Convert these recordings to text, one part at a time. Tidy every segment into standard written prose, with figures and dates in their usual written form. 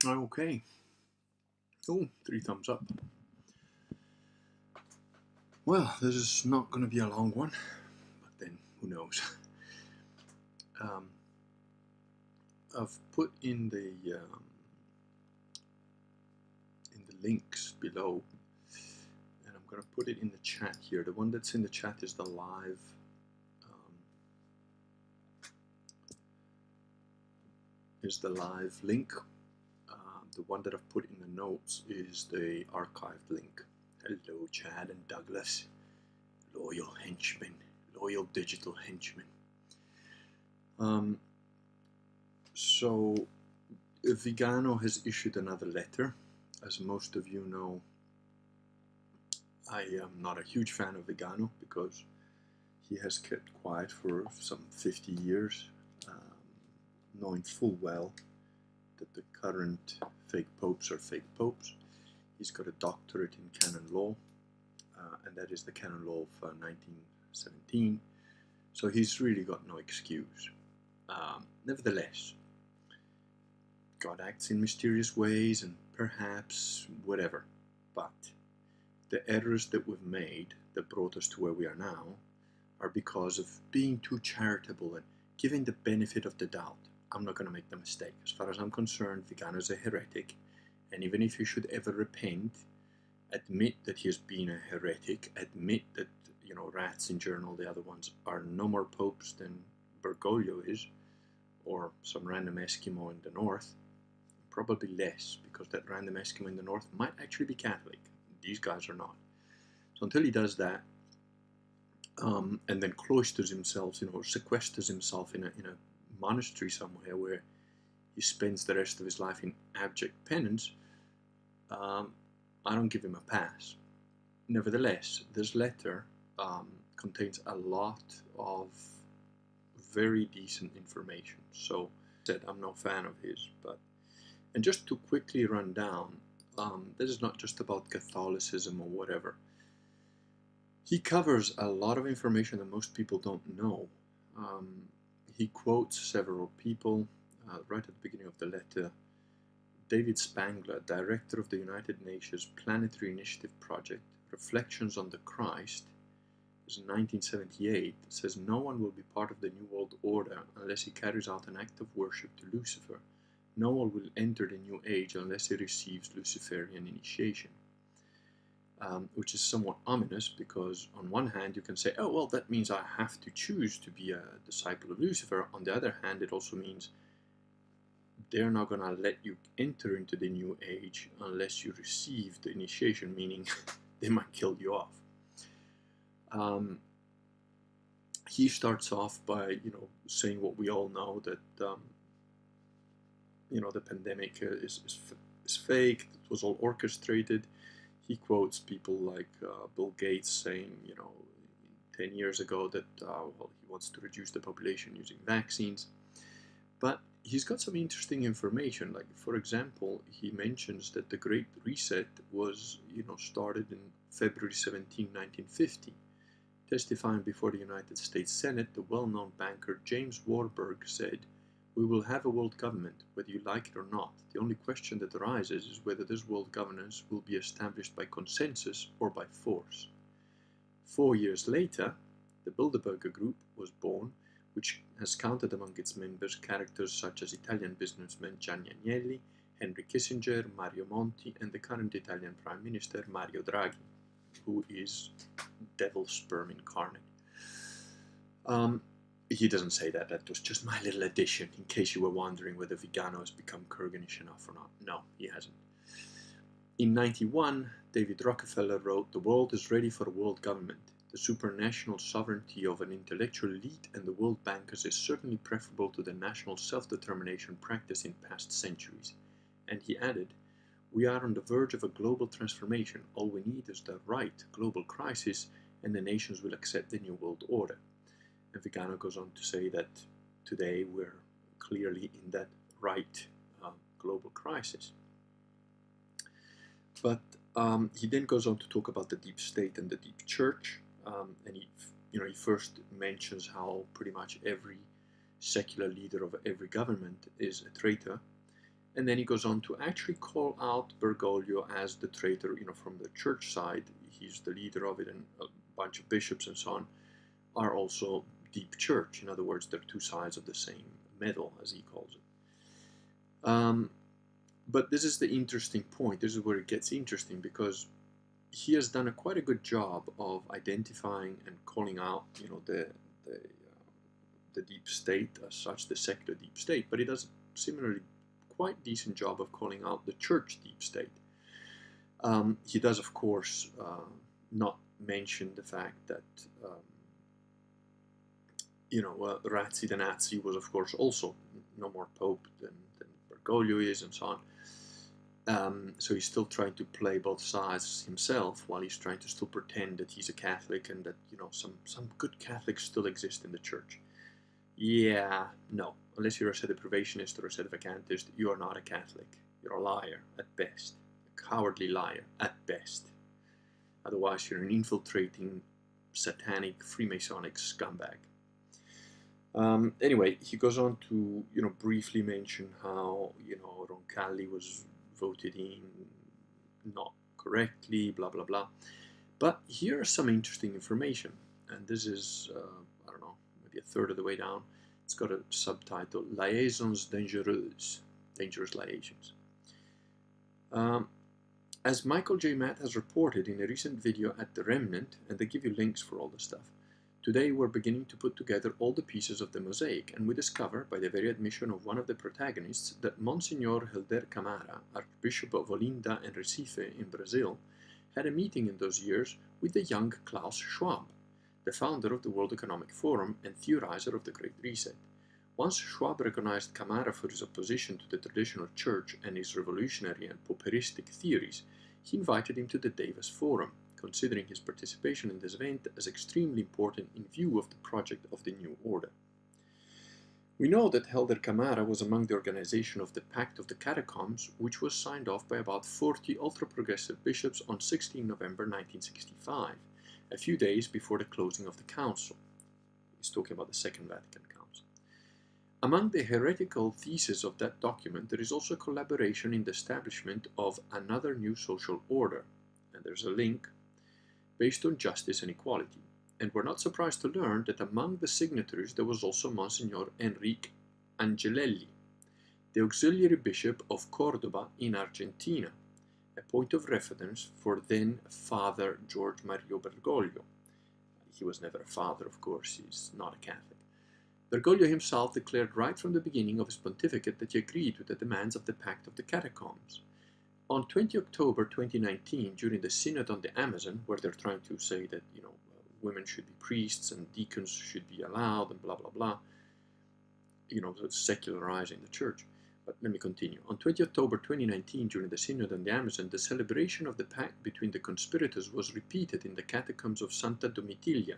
Okay. Oh, 3 thumbs up. Well, this is not going to be a long one, but then who knows? um, I've put in the links below, and I'm going to put it in the chat here. The one that's in the chat is the live. Link. The one that I've put in the notes is the archived link. Hello, Chad and Douglas, loyal henchmen, loyal digital henchmen. So Vigano has issued another letter. As most of you know, I am not a huge fan of Vigano because he has kept quiet for some 50 years, knowing full well that the current fake popes are fake popes. He's got a doctorate in canon law, and that is the canon law of 1917. So he's really got no excuse. Nevertheless, God acts in mysterious ways, and perhaps whatever. But the errors that we've made that brought us to where we are now are because of being too charitable and giving the benefit of the doubt. I'm not going to make the mistake. As far as I'm concerned, Vigano is a heretic, and even if he should ever repent, admit that he has been a heretic, admit that, you know, Ratzinger and all the other ones are no more popes than Bergoglio is, or some random Eskimo in the north, probably less, because that random Eskimo in the north might actually be Catholic. These guys are not. So until he does that, and then cloisters himself, you know, or sequesters himself in a monastery somewhere where he spends the rest of his life in abject penance, I don't give him a pass. Nevertheless, this letter contains a lot of very decent information. So, I'm no fan of his, and just to quickly run down, this is not just about Catholicism or whatever. He covers a lot of information that most people don't know. He quotes several people right at the beginning of the letter. David Spangler, director of the United Nations Planetary Initiative Project, Reflections on the Christ, is in 1978, says no one will be part of the New World Order unless he carries out an act of worship to Lucifer. No one will enter the New Age unless he receives Luciferian initiation. Which is somewhat ominous, because on one hand you can say, oh well, that means I have to choose to be a disciple of Lucifer. On the other hand, it also means they're not going to let you enter into the New Age unless you receive the initiation, meaning they might kill you off. He starts off by, saying what we all know, that the pandemic is fake. It was all orchestrated. He quotes people like Bill Gates saying, 10 years ago that he wants to reduce the population using vaccines. But he's got some interesting information. Like, for example, he mentions that the Great Reset was, started in February 17, 1950. Testifying before the United States Senate, the well-known banker James Warburg said, "We will have a world government, whether you like it or not. The only question that arises is whether this world governance will be established by consensus or by force." 4 years later, the Bilderberger Group was born, which has counted among its members characters such as Italian businessman Gianni Agnelli, Henry Kissinger, Mario Monti, and the current Italian Prime Minister Mario Draghi, who is devil's sperm incarnate. He doesn't say that. That was just my little addition, in case you were wondering whether Vigano has become Kurganish enough or not. No, he hasn't. In 1991, David Rockefeller wrote, "The world is ready for a world government. The supranational sovereignty of an intellectual elite and the world bankers is certainly preferable to the national self-determination practiced in past centuries." And he added, "We are on the verge of a global transformation. All we need is the right global crisis, and the nations will accept the new world order." And Vigano goes on to say that today we're clearly in that right global crisis. But he then goes on to talk about the deep state and the deep church, and he first mentions how pretty much every secular leader of every government is a traitor, And then he goes on to actually call out Bergoglio as the traitor, from the church side. He's the leader of it, and a bunch of bishops and so on are also deep church. In other words, they're two sides of the same medal, as he calls it. But this is the interesting point. This is where it gets interesting, because he has done quite a good job of identifying and calling out, the deep state as such, the secular deep state. But he does similarly quite decent job of calling out the church deep state. He does, of course, not mention the fact that Razzi the Nazi was, of course, also no more pope than Bergoglio is, and so on. So he's still trying to play both sides himself, while he's trying to still pretend that he's a Catholic and that some good Catholics still exist in the church. Yeah, no. Unless you're a sedeprivationist or a sedevacantist, you are not a Catholic. You're a liar at best, a cowardly liar at best. Otherwise, you're an infiltrating, satanic, Freemasonic scumbag. Anyway, he goes on to briefly mention how Roncalli was voted in not correctly, blah blah blah. But here's some interesting information, and this is I don't know, maybe a third of the way down. It's got a subtitle: Liaisons dangereuses, dangerous liaisons. As Michael J. Matt has reported in a recent video at The Remnant, and they give you links for all the stuff, today we're beginning to put together all the pieces of the mosaic, and we discover, by the very admission of one of the protagonists, that Monsignor Helder Camara, Archbishop of Olinda and Recife in Brazil, had a meeting in those years with the young Klaus Schwab, the founder of the World Economic Forum and theorizer of the Great Reset. Once Schwab recognized Camara for his opposition to the traditional church and his revolutionary and pauperistic theories, he invited him to the Davos Forum, considering his participation in this event as extremely important in view of the project of the New Order. We know that Helder Camara was among the organization of the Pact of the Catacombs, which was signed off by about 40 ultra-progressive bishops on 16 November 1965, a few days before the closing of the Council. He's talking about the Second Vatican Council. Among the heretical theses of that document, there is also collaboration in the establishment of another new social order, and there's a link, based on justice and equality. And we're not surprised to learn that among the signatories there was also Monsignor Enrique Angelelli, the auxiliary bishop of Cordoba in Argentina, a point of reference for then Father George Mario Bergoglio. He was never a father, of course, he's not a Catholic. Bergoglio himself declared right from the beginning of his pontificate that he agreed with the demands of the Pact of the Catacombs. On 20 October 2019, during the Synod on the Amazon, where they're trying to say that, women should be priests and deacons should be allowed and blah, blah, blah, secularizing the church. But let me continue. On 20 October 2019, during the Synod on the Amazon, the celebration of the pact between the conspirators was repeated in the catacombs of Santa Domitilla.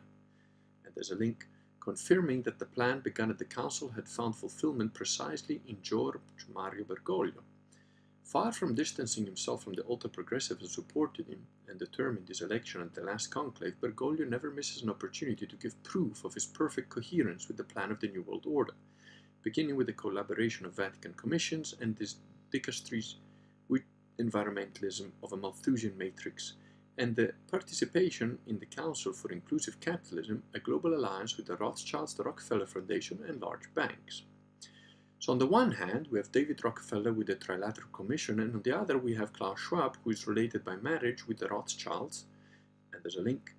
And there's a link confirming that the plan begun at the council had found fulfillment precisely in George Mario Bergoglio. Far from distancing himself from the ultra-progressives who supported him and determined his election at the last conclave, Bergoglio never misses an opportunity to give proof of his perfect coherence with the plan of the New World Order, beginning with the collaboration of Vatican commissions and dicasteries with environmentalism of a Malthusian matrix, and the participation in the Council for Inclusive Capitalism, a global alliance with the Rothschilds, the Rockefeller Foundation, and large banks. So on the one hand, we have David Rockefeller with the Trilateral Commission, and on the other we have Klaus Schwab, who is related by marriage with the Rothschilds, and there's a link,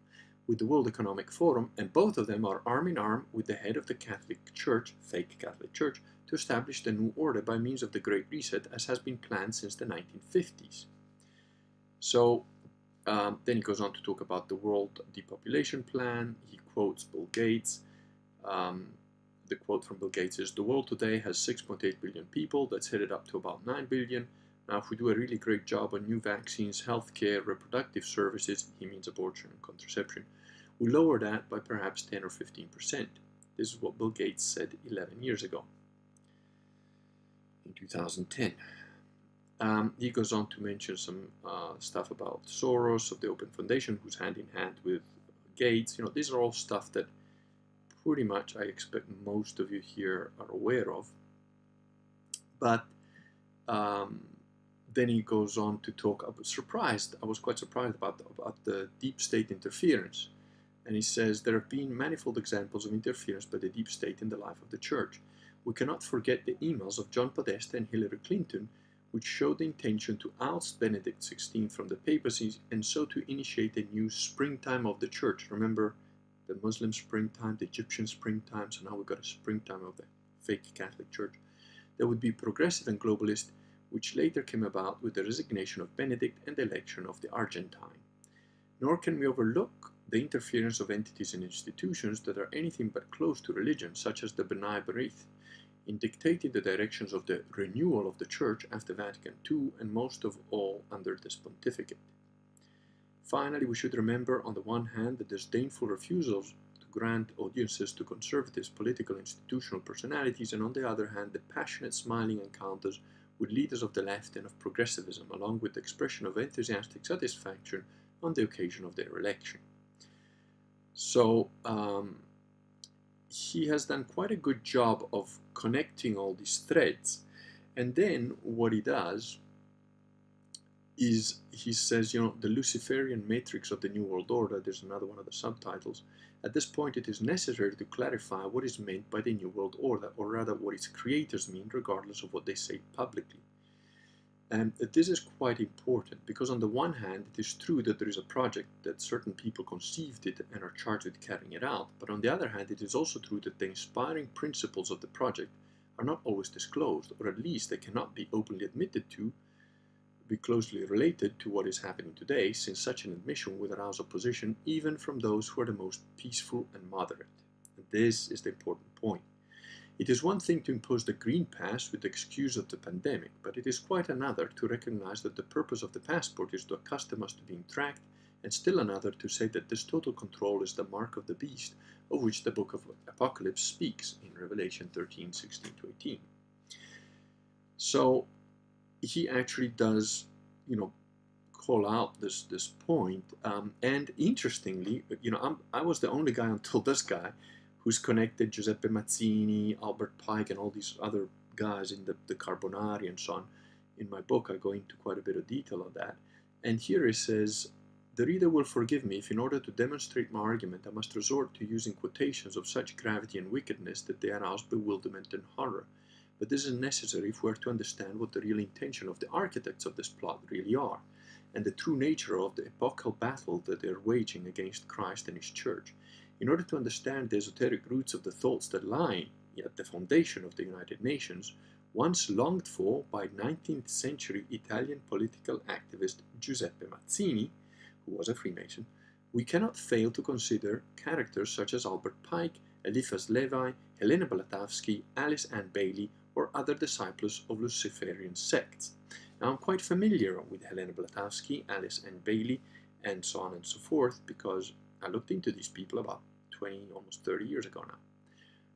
with the World Economic Forum, and both of them are arm in arm with the head of the Catholic Church, fake Catholic Church, to establish the New Order by means of the Great Reset, as has been planned since the 1950s. So then he goes on to talk about the World Depopulation Plan. He quotes Bill Gates. The quote from Bill Gates is, "The world today has 6.8 billion people. That's headed up to about 9 billion. Now, if we do a really great job on new vaccines, healthcare, reproductive services," he means abortion and contraception, "we lower that by perhaps 10 or 15%. This is what Bill Gates said 11 years ago, in 2010. He goes on to mention some stuff about Soros of the Open Foundation, who's hand in hand with Gates. These are all stuff that pretty much I expect most of you here are aware of. But Um, then he goes on to talk. I was quite surprised about the deep state interference. And he says there have been manifold examples of interference by the deep state in the life of the church. We cannot forget the emails of John Podesta and Hillary Clinton, which showed the intention to oust Benedict XVI from the papacy and so to initiate a new springtime of the church. Remember the Muslim springtime, the Egyptian springtime, so now we've got a springtime of the fake Catholic Church that would be progressive and globalist, which later came about with the resignation of Benedict and the election of the Argentine. Nor can we overlook the interference of entities and institutions that are anything but close to religion, such as the B'nai B'rith, in dictating the directions of the renewal of the Church after Vatican II, and most of all under this pontificate. Finally, we should remember, on the one hand, the disdainful refusals to grant audiences to conservatives, political and institutional personalities, and on the other hand, the passionate smiling encounters with leaders of the left and of progressivism, along with the expression of enthusiastic satisfaction on the occasion of their election. So he has done quite a good job of connecting all these threads. And then what he does is he says, the Luciferian matrix of the New World Order, there's another one of the subtitles. At this point, it is necessary to clarify what is meant by the New World Order, or rather what its creators mean, regardless of what they say publicly. And this is quite important because on the one hand, it is true that there is a project that certain people conceived it and are charged with carrying it out. But on the other hand, it is also true that the inspiring principles of the project are not always disclosed, or at least they cannot be openly admitted to be closely related to what is happening today, since such an admission would arouse opposition even from those who are the most peaceful and moderate. And this is the important point. It is one thing to impose the green pass with the excuse of the pandemic, but it is quite another to recognize that the purpose of the passport is to accustom us to being tracked, and still another to say that this total control is the mark of the beast, of which the book of Apocalypse speaks in Revelation 13:16-18. So he actually does, call out this point, and interestingly, I was the only guy until this guy who's connected Giuseppe Mazzini, Albert Pike, and all these other guys in the Carbonari and so on. In my book, I go into quite a bit of detail on that. And here he says, the reader will forgive me if in order to demonstrate my argument, I must resort to using quotations of such gravity and wickedness that they arouse bewilderment and horror. But this is necessary if we are to understand what the real intention of the architects of this plot really are, and the true nature of the epochal battle that they are waging against Christ and his church. In order to understand the esoteric roots of the thoughts that lie at the foundation of the United Nations, once longed for by 19th century Italian political activist Giuseppe Mazzini, who was a Freemason, we cannot fail to consider characters such as Albert Pike, Eliphas Levi, Helena Blavatsky, Alice Ann Bailey, or other disciples of Luciferian sects. Now, I'm quite familiar with Helena Blavatsky, Alice Ann Bailey, and so on and so forth, because I looked into these people about 20, almost 30 years ago now.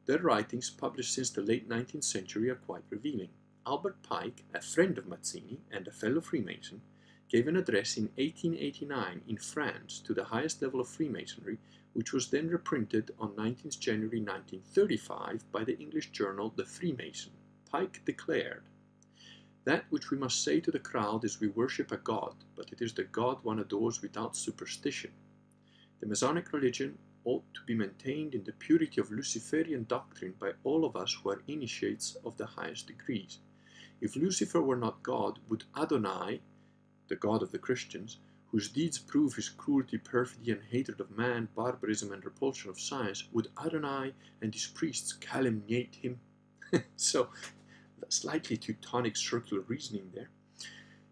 Their writings, published since the late 19th century, are quite revealing. Albert Pike, a friend of Mazzini and a fellow Freemason, gave an address in 1889 in France to the highest level of Freemasonry, which was then reprinted on 19th January 1935 by the English journal The Freemason. Pike declared, "That which we must say to the crowd is we worship a God, but it is the God one adores without superstition. The Masonic religion ought to be maintained in the purity of Luciferian doctrine by all of us who are initiates of the highest degrees. If Lucifer were not God, would Adonai, the God of the Christians, whose deeds prove his cruelty, perfidy, and hatred of man, barbarism, and repulsion of science, would Adonai and his priests calumniate him?" So, slightly Teutonic circular reasoning there.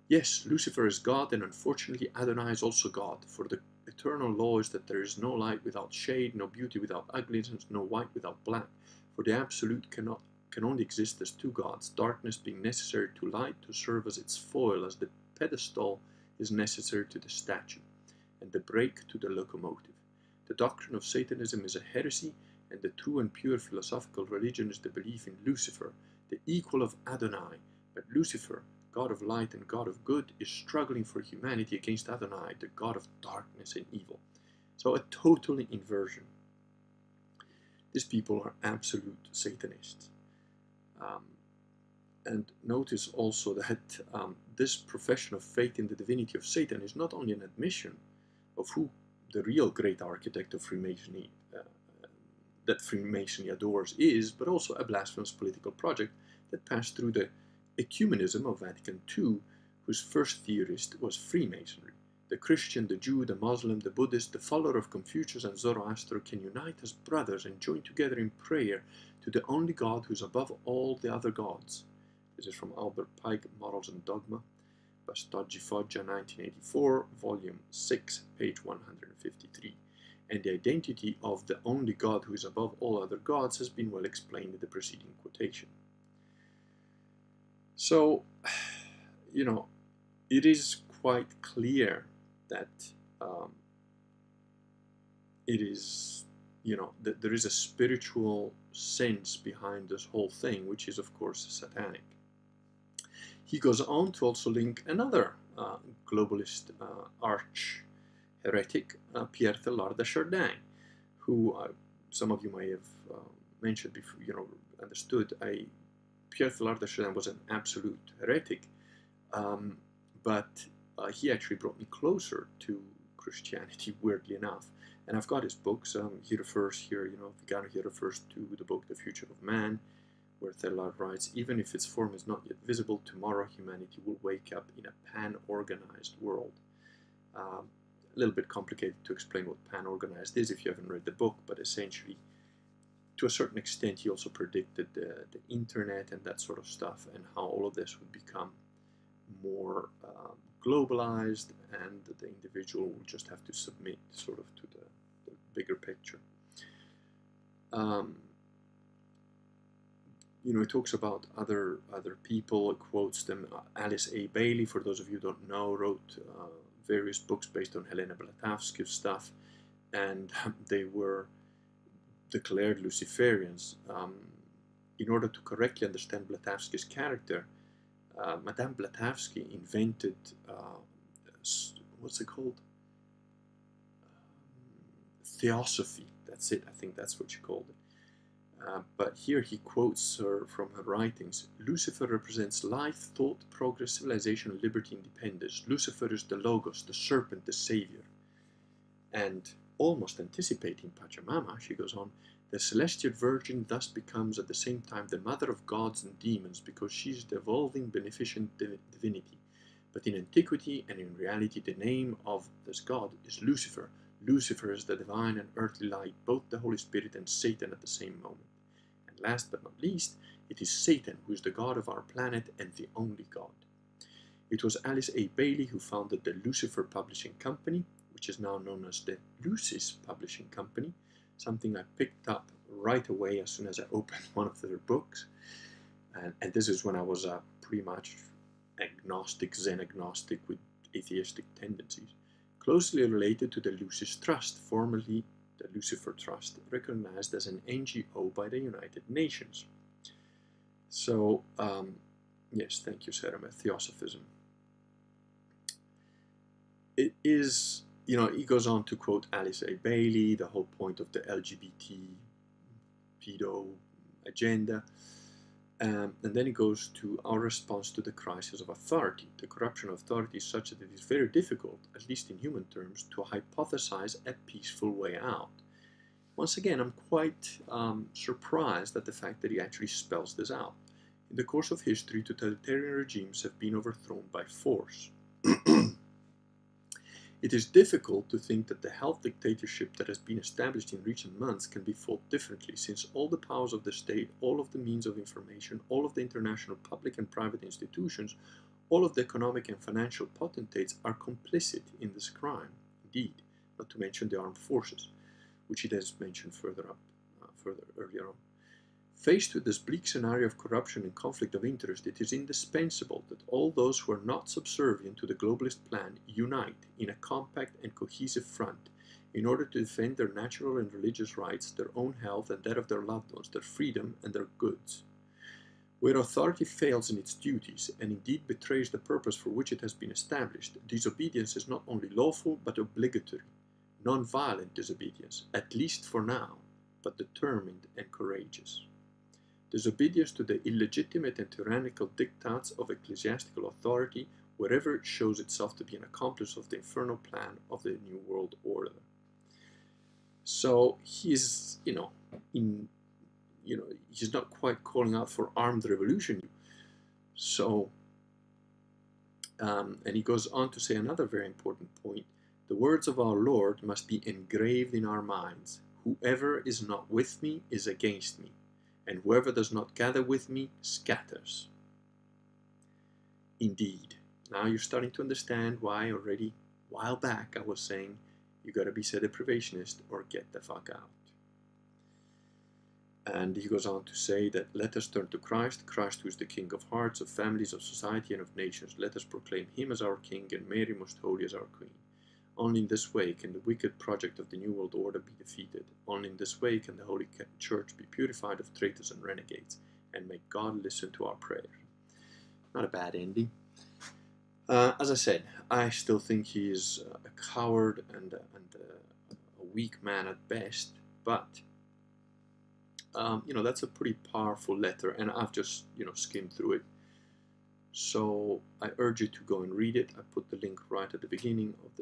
Yes, Lucifer is God, and unfortunately Adonai is also God, for the eternal law is that there is no light without shade, no beauty without ugliness, no white without black, for the Absolute can only exist as two gods, darkness being necessary to light to serve as its foil, as the pedestal is necessary to the statue, and the brake to the locomotive. The doctrine of Satanism is a heresy, and the true and pure philosophical religion is the belief in Lucifer, the equal of Adonai, but Lucifer, God of light and God of good, is struggling for humanity against Adonai, the God of darkness and evil. So a total inversion. These people are absolute Satanists. And notice also that this profession of faith in the divinity of Satan is not only an admission of who the real great architect of Freemasonry that Freemasonry adores is, but also a blasphemous political project that passed through the ecumenism of Vatican II, whose first theorist was Freemasonry. The Christian, the Jew, the Muslim, the Buddhist, the follower of Confucius and Zoroaster can unite as brothers and join together in prayer to the only God who is above all the other gods. This is from Albert Pike, Morals and Dogma, Bastoggi Foggia, 1984, volume 6, page 153. And the identity of the only God who is above all other gods has been well explained in the preceding quotation. So, it is quite clear that that there is a spiritual sense behind this whole thing, which is, of course, satanic. He goes on to also link another globalist arch heretic, Pierre Teilhard de Chardin, who some of you may have mentioned before, understood. Pierre Teilhard de Chardin was an absolute heretic, but he actually brought me closer to Christianity, weirdly enough. And I've got his books. He refers here, Vigano, he refers to the book The Future of Man, where Teilhard writes, even if its form is not yet visible, tomorrow humanity will wake up in a pan-organized world. A little bit complicated to explain what pan-organized is if you haven't read the book, but essentially, to a certain extent, he also predicted the internet and that sort of stuff, and how all of this would become more globalized, and the individual will just have to submit sort of to the bigger picture. He talks about other people, quotes them. Alice A. Bailey, for those of you who don't know, wrote various books based on Helena Blavatsky's stuff, and they were declared Luciferians. In order to correctly understand Blavatsky's character, Madame Blavatsky invented, what's it called? Theosophy. That's it. I think that's what she called it. But here he quotes her from her writings. Lucifer represents life, thought, progress, civilization, liberty, independence. Lucifer is the Logos, the serpent, the savior. And almost anticipating Pachamama, she goes on, the celestial virgin thus becomes at the same time the mother of gods and demons, because she is the evolving beneficent divinity. But in antiquity and in reality, the name of this god is Lucifer. Lucifer is the divine and earthly light, both the Holy Spirit and Satan at the same moment. And last but not least, it is Satan who is the god of our planet and the only god. It was Alice A. Bailey who founded the Lucifer Publishing Company, which is now known as the Lucis Publishing Company, something I picked up right away as soon as I opened one of their books. And this is when I was pretty much agnostic, Zen agnostic with atheistic tendencies. Closely related to the Lucis Trust, formerly the Lucifer Trust, recognized as an NGO by the United Nations. So, yes, thank you, Sarah, Theosophism. It is, he goes on to quote Alice A. Bailey, the whole point of the LGBT pedo agenda. And then he goes to our response to the crisis of authority. The corruption of authority is such that it is very difficult, at least in human terms, to hypothesize a peaceful way out. Once again, I'm quite surprised at the fact that he actually spells this out. In the course of history, totalitarian regimes have been overthrown by force. It is difficult to think that the health dictatorship that has been established in recent months can be fought differently, since all the powers of the state, all of the means of information, all of the international public and private institutions, all of the economic and financial potentates are complicit in this crime. Indeed, not to mention the armed forces, which he does mention further earlier on. Faced with this bleak scenario of corruption and conflict of interest, it is indispensable that all those who are not subservient to the globalist plan unite in a compact and cohesive front in order to defend their natural and religious rights, their own health and that of their loved ones, their freedom and their goods. Where authority fails in its duties and indeed betrays the purpose for which it has been established, disobedience is not only lawful but obligatory. Non-violent disobedience, at least for now, but determined and courageous. Disobedience to the illegitimate and tyrannical diktats of ecclesiastical authority wherever it shows itself to be an accomplice of the infernal plan of the New World Order. So he's, he's not quite calling out for armed revolution. So, and he goes on to say another very important point. The words of our Lord must be engraved in our minds. Whoever is not with me is against me, and whoever does not gather with me scatters. Indeed. Now you're starting to understand why already a while back I was saying you got to be sedeprivationist or get the fuck out. And he goes on to say that let us turn to Christ, Christ who is the King of hearts, of families, of society, and of nations. Let us proclaim him as our King and Mary most holy as our Queen. Only in this way can the wicked project of the New World Order be defeated. Only in this way can the Holy Church be purified of traitors and renegades, and make God listen to our prayer. Not a bad ending. As I said, I still think he is a coward and a weak man at best, but that's a pretty powerful letter, and I've just skimmed through it. So I urge you to go and read it. I put the link right at the beginning of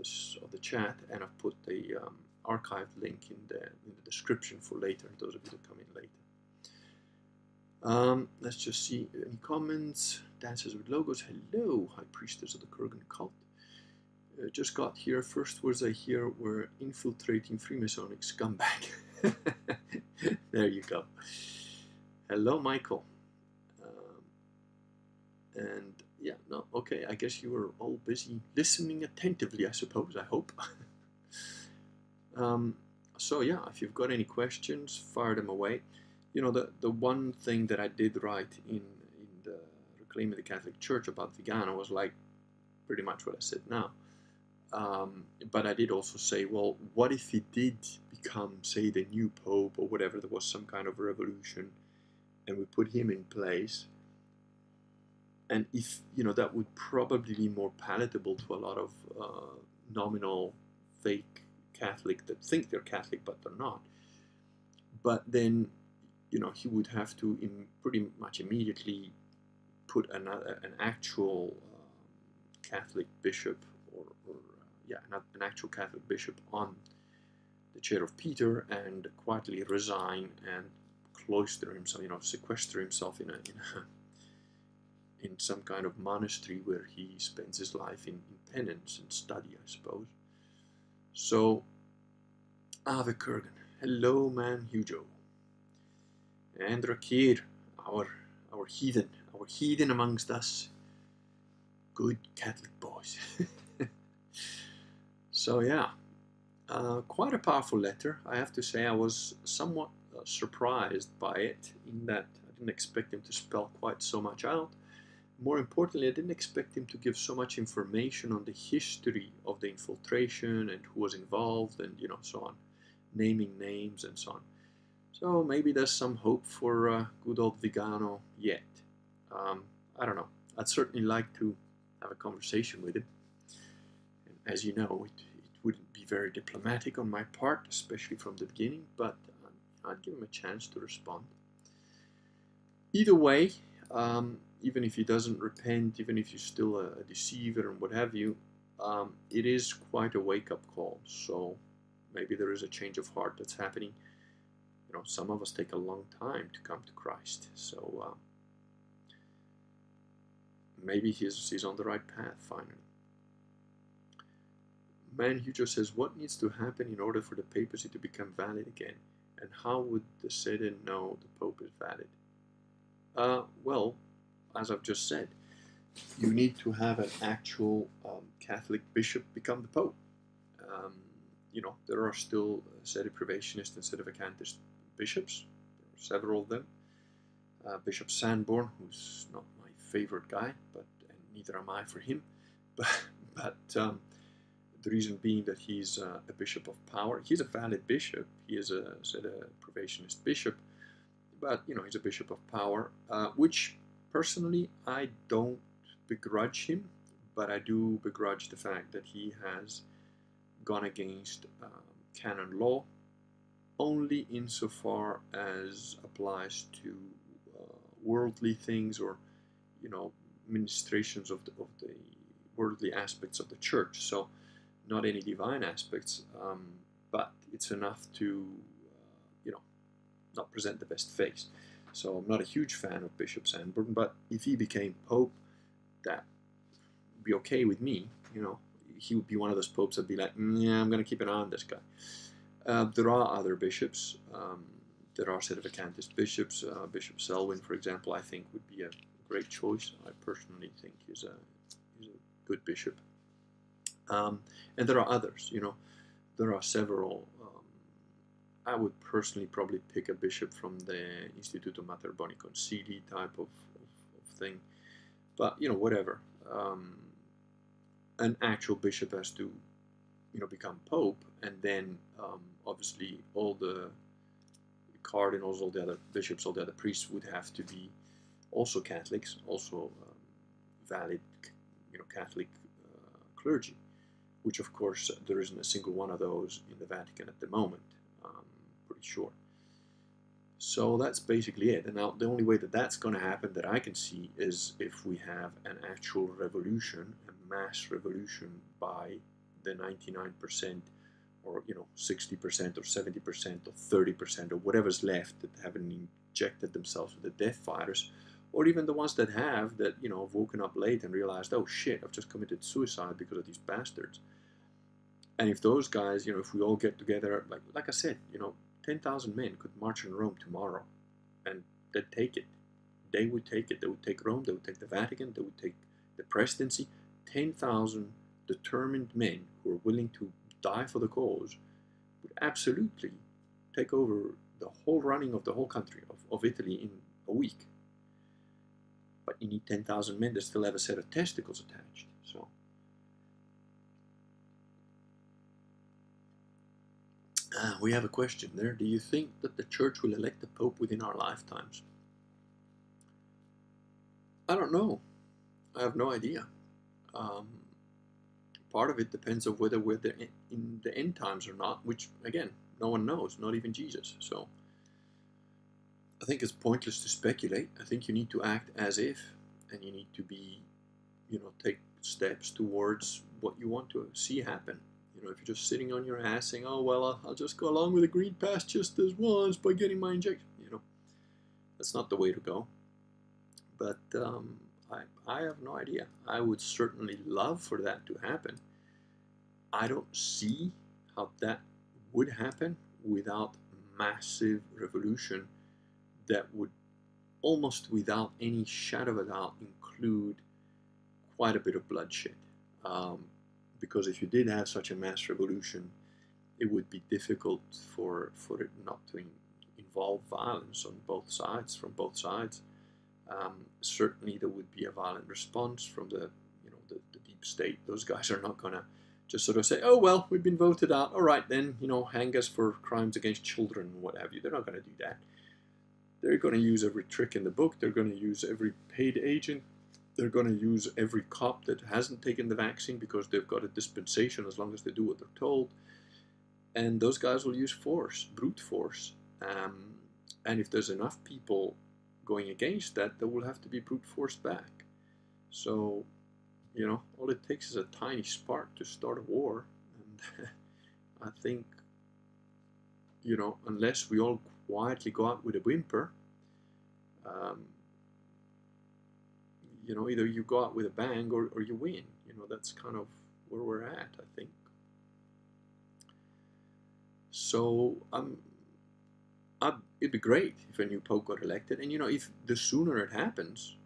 the chat, and I've put the archived link in the description for later. Those of you that come in later. Let's just see any comments. Dancers with logos. Hello, High Priestess of the Kurgan cult. Just got here. First words I hear were infiltrating Freemasonic scumbag. There you go. Hello, Michael. And yeah, no, okay. I guess you were all busy listening attentively, I suppose. I hope. So yeah, if you've got any questions, fire them away. The one thing that I did write in the Reclaiming the Catholic Church about Vigano was like pretty much what I said now. But I did also say, well, what if he did become, say, the new Pope or whatever, there was some kind of revolution, and we put him in place, and if, that would probably be more palatable to a lot of nominal fake Catholic that think they're Catholic but they're not. But then, he would have to pretty much immediately put an actual Catholic bishop an actual Catholic bishop on the chair of Peter and quietly resign and cloister himself, sequester himself in some kind of monastery where he spends his life in penance and study, I suppose. So, Ave Kurgan. Hello, man, Hugo. And Rakir, our heathen amongst us. Good Catholic boys. So yeah, quite a powerful letter. I have to say I was somewhat surprised by it, in that I didn't expect him to spell quite so much out. More importantly, I didn't expect him to give so much information on the history of the infiltration and who was involved and so on, naming names and so on. So maybe there's some hope for good old Vigano yet. I don't know. I'd certainly like to have a conversation with him. And as you know, it wouldn't be very diplomatic on my part, especially from the beginning, but I'd give him a chance to respond. Either way, even if he doesn't repent, even if he's still a deceiver and what have you, it is quite a wake-up call. So maybe there is a change of heart that's happening. Some of us take a long time to come to Christ. So maybe he's on the right path finally. Man Hugo says, what needs to happen in order for the papacy to become valid again? And how would the Synod know the Pope is valid? Well, as I've just said, you need to have an actual Catholic bishop become the Pope. There are still sedeprivationist and sedevacantist bishops. There are several of them. Bishop Sanborn, who's not my favorite guy, but neither am I for him. But the reason being that he's a bishop of power. He's a valid bishop. He is a sedeprivationist bishop, but he's a bishop of power, which personally I don't begrudge him, but I do begrudge the fact that he has gone against canon law only insofar as applies to worldly things, or ministrations of the worldly aspects of the church. So not any divine aspects, but it's enough to not present the best face. So I'm not a huge fan of Bishop Sandburn, but if he became Pope, that would be okay with me. He would be one of those popes that'd be like, yeah, I'm going to keep an eye on this guy. There are other bishops. There are sedevacantist bishops. Bishop Selwyn, for example, I think would be a great choice. I personally think he's a good bishop. And there are others. There are several. I would personally probably pick a bishop from the Instituto Mater Boni Concili type of thing. But, whatever. An actual bishop has to, become pope, and then obviously all the cardinals, all the other bishops, all the other priests would have to be also Catholics, also valid, Catholic clergy, which of course there isn't a single one of those in the Vatican at the moment. Pretty sure. So that's basically it. And now the only way that that's going to happen that I can see is if we have an actual revolution, a mass revolution by the 99% or 60% or 70% or 30% or whatever's left that haven't injected themselves with the death virus, or even the ones that have woken up late and realized, oh shit, I've just committed suicide because of these bastards. And if those guys, if we all get together, like I said, 10,000 men could march in Rome tomorrow, and they'd take it. They would take it. They would take Rome. They would take the Vatican. They would take the presidency. 10,000 determined men who are willing to die for the cause would absolutely take over the whole running of the whole country of Italy in a week. But you need 10,000 men that still have a set of testicles attached. So. We have a question there. Do you think that the church will elect a pope within our lifetimes? I don't know. I have no idea. Part of it depends on whether we're in the end times or not, which, again, no one knows, not even Jesus. So I think it's pointless to speculate. I think you need to act as if, and you need to be, take steps towards what you want to see happen. If you're just sitting on your ass saying, oh, well, I'll just go along with the green pass just as once by getting my injection, that's not the way to go. But I have no idea. I would certainly love for that to happen. I don't see how that would happen without massive revolution that would almost without any shadow of a doubt include quite a bit of bloodshed. Because if you did have such a mass revolution, it would be difficult for it not to involve violence on both sides, from both sides. Certainly there would be a violent response from the deep state. Those guys are not going to just sort of say, oh, well, we've been voted out. All right, then, hang us for crimes against children, what have you. They're not going to do that. They're going to use every trick in the book. They're going to use every paid agent. They're going to use every cop that hasn't taken the vaccine because they've got a dispensation as long as they do what they're told. And those guys will use force, brute force. And if there's enough people going against that, there will have to be brute force back. So, all it takes is a tiny spark to start a war. And I think, unless we all quietly go out with a whimper, either you go out with a bang or you win. That's kind of where we're at, I think. So it'd be great if a new pope got elected. And, if the sooner it happens,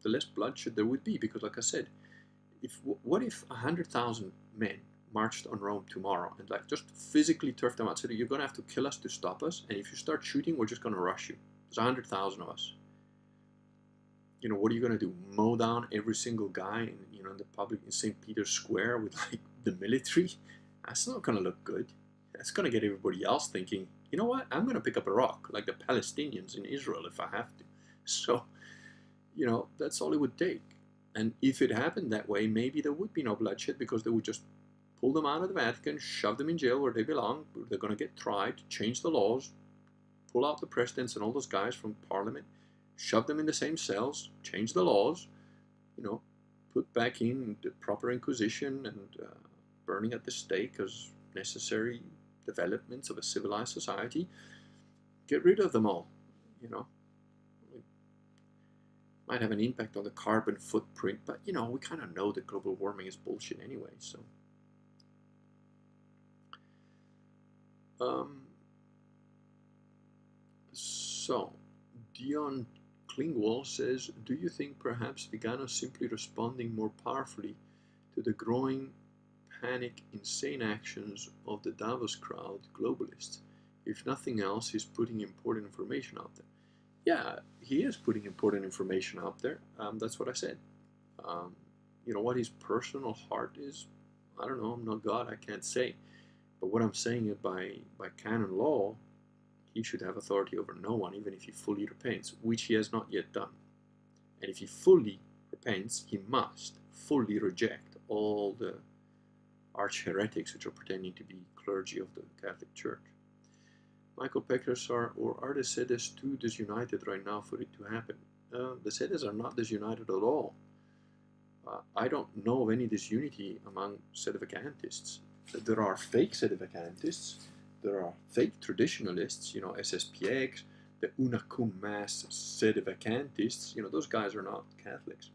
the less bloodshed there would be. Because, like I said, what if 100,000 men marched on Rome tomorrow and just physically turfed them out? So you're going to have to kill us to stop us. And if you start shooting, we're just going to rush you. There's 100,000 of us. What are you going to do? Mow down every single guy in the public in St. Peter's Square with the military? That's not going to look good. That's going to get everybody else thinking, you know what? I'm going to pick up a rock like the Palestinians in Israel if I have to. So, that's all it would take. And if it happened that way, maybe there would be no bloodshed because they would just pull them out of the Vatican, shove them in jail where they belong. They're going to get tried, change the laws, pull out the presidents and all those guys from Parliament, shove them in the same cells, change the laws, put back in the proper inquisition and burning at the stake as necessary developments of a civilized society. Get rid of them all. It might have an impact on the carbon footprint, but we kind of know that global warming is bullshit anyway. So Dion Klingwall says, do you think perhaps Vigano simply responding more powerfully to the growing panic, insane actions of the Davos crowd globalists? If nothing else, he's putting important information out there. Yeah, he is putting important information out there. That's what I said. What his personal heart is, I don't know. I'm not God. I can't say. But what I'm saying is by canon law, he should have authority over no one, even if he fully repents, which he has not yet done. And if he fully repents, he must fully reject all the arch heretics which are pretending to be clergy of the Catholic Church. Michael Peckers are the Sedes too disunited right now for it to happen? The Sedes are not disunited at all. I don't know of any disunity among Sedevacantists. There are fake Sedevacantists. There are fake traditionalists, SSPX, the Una Cum Mass Sedevacantists. Those guys are not Catholics.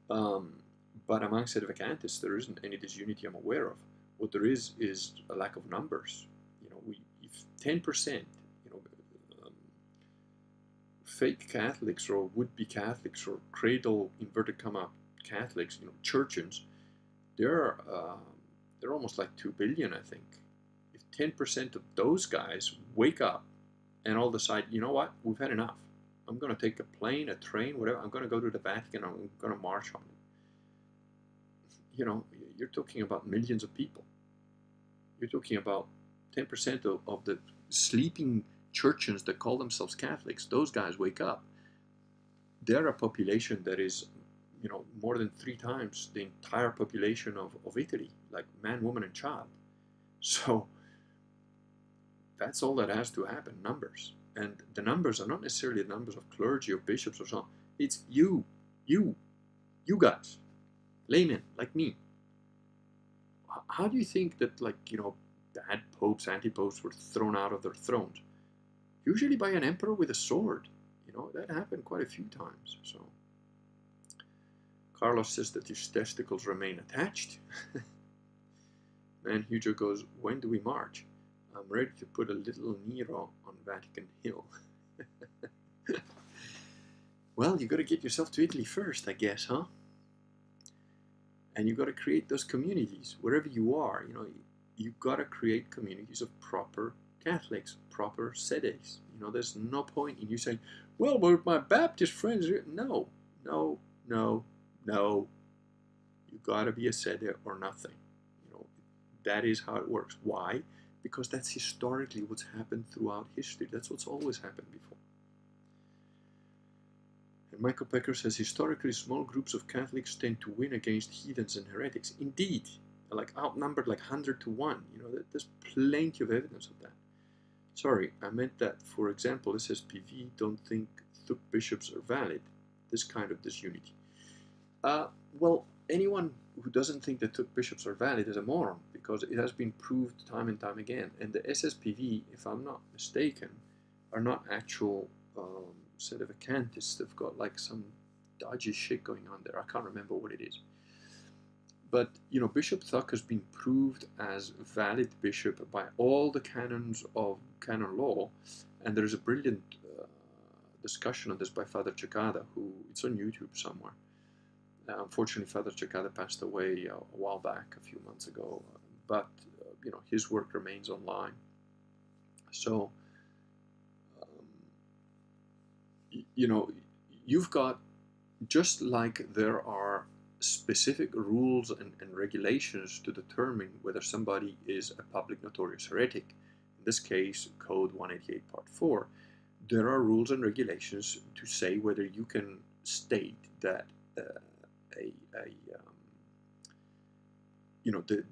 But among Sedevacantists, there isn't any disunity I'm aware of. What there is a lack of numbers. If 10%, fake Catholics or would-be Catholics or cradle inverted comma Catholics, churchians, they're almost like 2 billion, I think. If 10% of those guys wake up and all decide, you know what, we've had enough. I'm going to take a plane, a train, whatever. I'm going to go to the Vatican. I'm going to march on it. You're talking about millions of people. You're talking about 10% of the sleeping churchians that call themselves Catholics. Those guys wake up. They're a population that is, more than 3 times the entire population of Italy, like man, woman, and child. So that's all that has to happen, numbers. And the numbers are not necessarily the numbers of clergy or bishops or so on. It's you guys, laymen like me. How do you think that, bad popes, anti-popes were thrown out of their thrones? Usually by an emperor with a sword. That happened quite a few times. So Carlos says that his testicles remain attached. Man, Hugo goes, when do we march? I'm ready to put a little Nero on Vatican Hill. Well, you got to get yourself to Italy first, I guess, huh? And you got to create those communities wherever you are. You got to create communities of proper Catholics, proper Sedes. There's no point in you saying, well, we're my Baptist friends. No. You got to be a Sede or nothing. That is how it works. Why? Because that's historically what's happened throughout history. That's what's always happened before. And Michael Pecker says, historically, small groups of Catholics tend to win against heathens and heretics. Indeed, outnumbered 100 to 1. There's plenty of evidence of that. Sorry, I meant that, for example, SSPV don't think Thuk bishops are valid. This kind of disunity. Well, anyone who doesn't think that Thuk bishops are valid is a moron, because it has been proved time and time again. And the SSPV, if I'm not mistaken, are not actual Sedevacantists. They've got some dodgy shit going on there. I can't remember what it is. But, Bishop Thuk has been proved as valid bishop by all the canons of canon law, and there's a brilliant discussion on this by Father Cicada, it's on YouTube somewhere. Unfortunately, Father Cicada passed away a while back, a few months ago, but, his work remains online. So, you've got, just like there are specific rules and regulations to determine whether somebody is a public notorious heretic, in this case, Code 188 Part 4, there are rules and regulations to say whether you can state that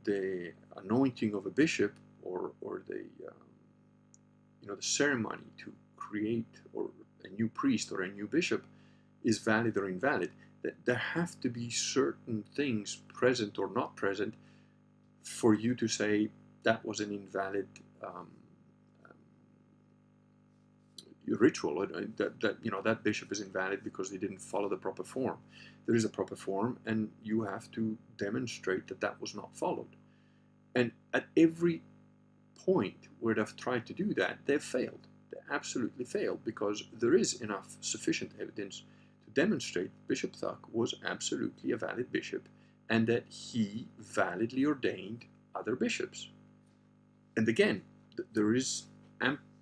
the anointing of a bishop or the the ceremony to create or a new priest or a new bishop is valid or invalid. There have to be certain things present or not present for you to say that was an invalid ritual. That bishop is invalid because he didn't follow the proper form. There is a proper form, and you have to demonstrate that that was not followed. And at every point where they've tried to do that, they've failed. They absolutely failed, because there is enough sufficient evidence to demonstrate Bishop Thuck was absolutely a valid bishop, and that he validly ordained other bishops. And again, there is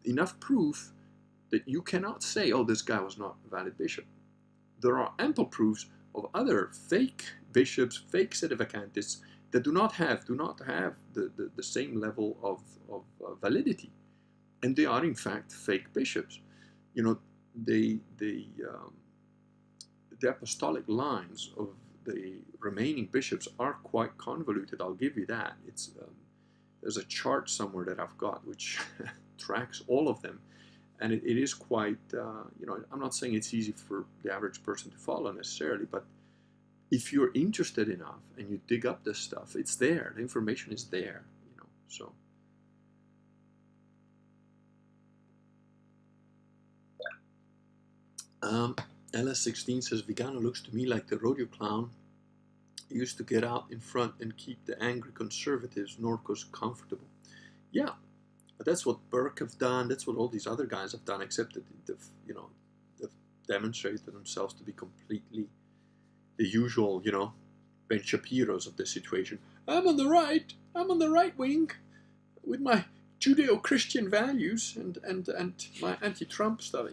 enough proof that you cannot say, oh, this guy was not a valid bishop. There are ample proofs of other fake bishops, fake sedevacantists, that do not have the same level of validity. And they are in fact fake bishops. The apostolic lines of the remaining bishops are quite convoluted, I'll give you that. There's a chart somewhere that I've got which tracks all of them. And it is quite, I'm not saying it's easy for the average person to follow necessarily, but if you're interested enough and you dig up this stuff, it's there. The information is there, so. LS16 says, Vigano looks to me like the rodeo clown who used to get out in front and keep the angry conservatives, Norcos, comfortable. Yeah. But that's what Burke have done. That's what all these other guys have done, except that they've demonstrated themselves to be completely the usual, Ben Shapiro's of the situation. I'm on the right wing with my Judeo-Christian values and my anti-Trump stuff.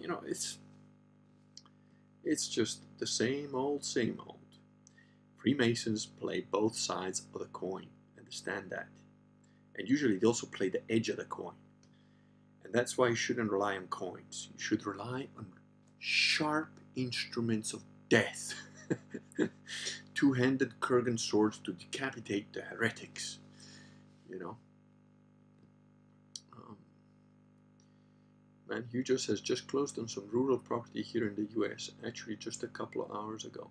It's just the same old, same old. Freemasons play both sides of the coin. Understand that. And usually they also play the edge of the coin. And that's why you shouldn't rely on coins. You should rely on sharp instruments of death. Two-handed Kurgan swords to decapitate the heretics. Man, Hugo says, just closed on some rural property here in the US, actually just a couple of hours ago.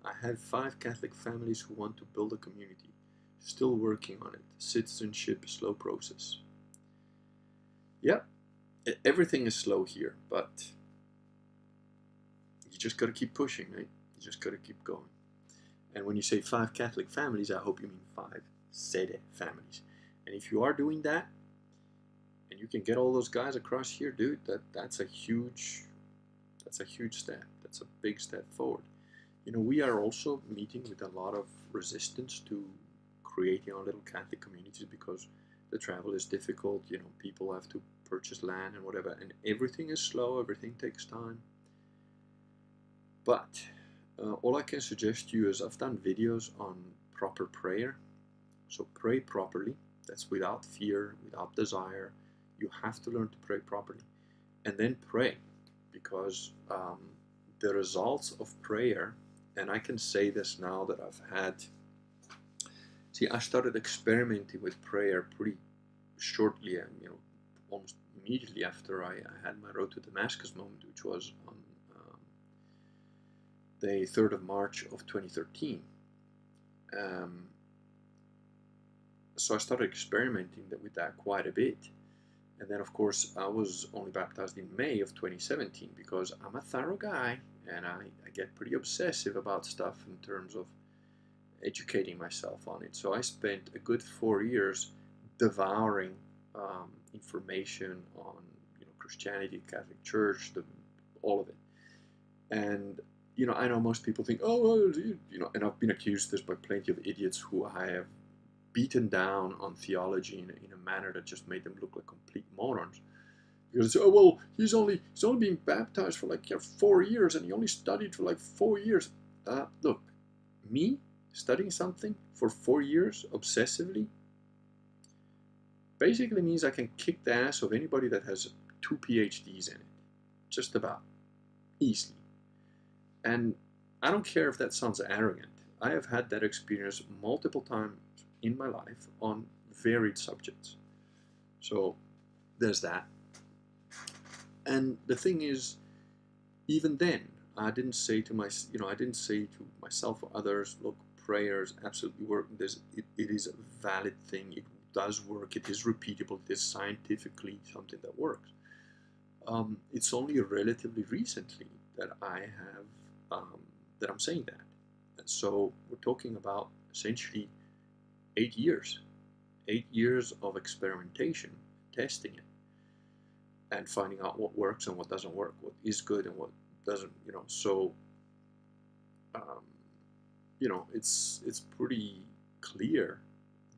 I have 5 Catholic families who want to build a community. Still working on it. Citizenship, slow process. Yeah, everything is slow here, but you just got to keep pushing, right? You just got to keep going. And when you say 5 Catholic families, I hope you mean 5 Sede families. And if you are doing that, and you can get all those guys across here, dude, that's a huge step. That's a big step forward. We are also meeting with a lot of resistance to creating our little Catholic communities because the travel is difficult. People have to purchase land and whatever, and everything is slow. Everything takes time. But all I can suggest to you is I've done videos on proper prayer. So pray properly. That's without fear, without desire. You have to learn to pray properly. And then pray, because the results of prayer, and I can say this now that I've had, I started experimenting with prayer pretty shortly, and almost immediately after I had my Road to Damascus moment, which was on the 3rd of March of 2013. So I started experimenting with that quite a bit. And then, of course, I was only baptized in May of 2017 because I'm a thorough guy and I get pretty obsessive about stuff in terms of educating myself on it. So I spent a good 4 years devouring information on Christianity, Catholic Church, all of it. And I know most people think, oh, well, and I've been accused of this by plenty of idiots who I have beaten down on theology in a manner that just made them look like complete morons. Because they say, oh, well, he's only been baptized for 4 years and he only studied for 4 years. Look, me studying something for 4 years obsessively basically means I can kick the ass of anybody that has 2 PhDs in it. Just about. Easily. And I don't care if that sounds arrogant. I have had that experience multiple times in my life on varied subjects. So there's that. And the thing is, even then, I didn't say to I didn't say to myself or others, look, prayers absolutely work. It is a valid thing. It does work. It is repeatable. It is scientifically something that works. It's only relatively recently that I have that I'm saying that. And so we're talking about essentially 8 years, 8 years of experimentation, testing it, and finding out what works and what doesn't work, what is good and what doesn't. So um, it's pretty clear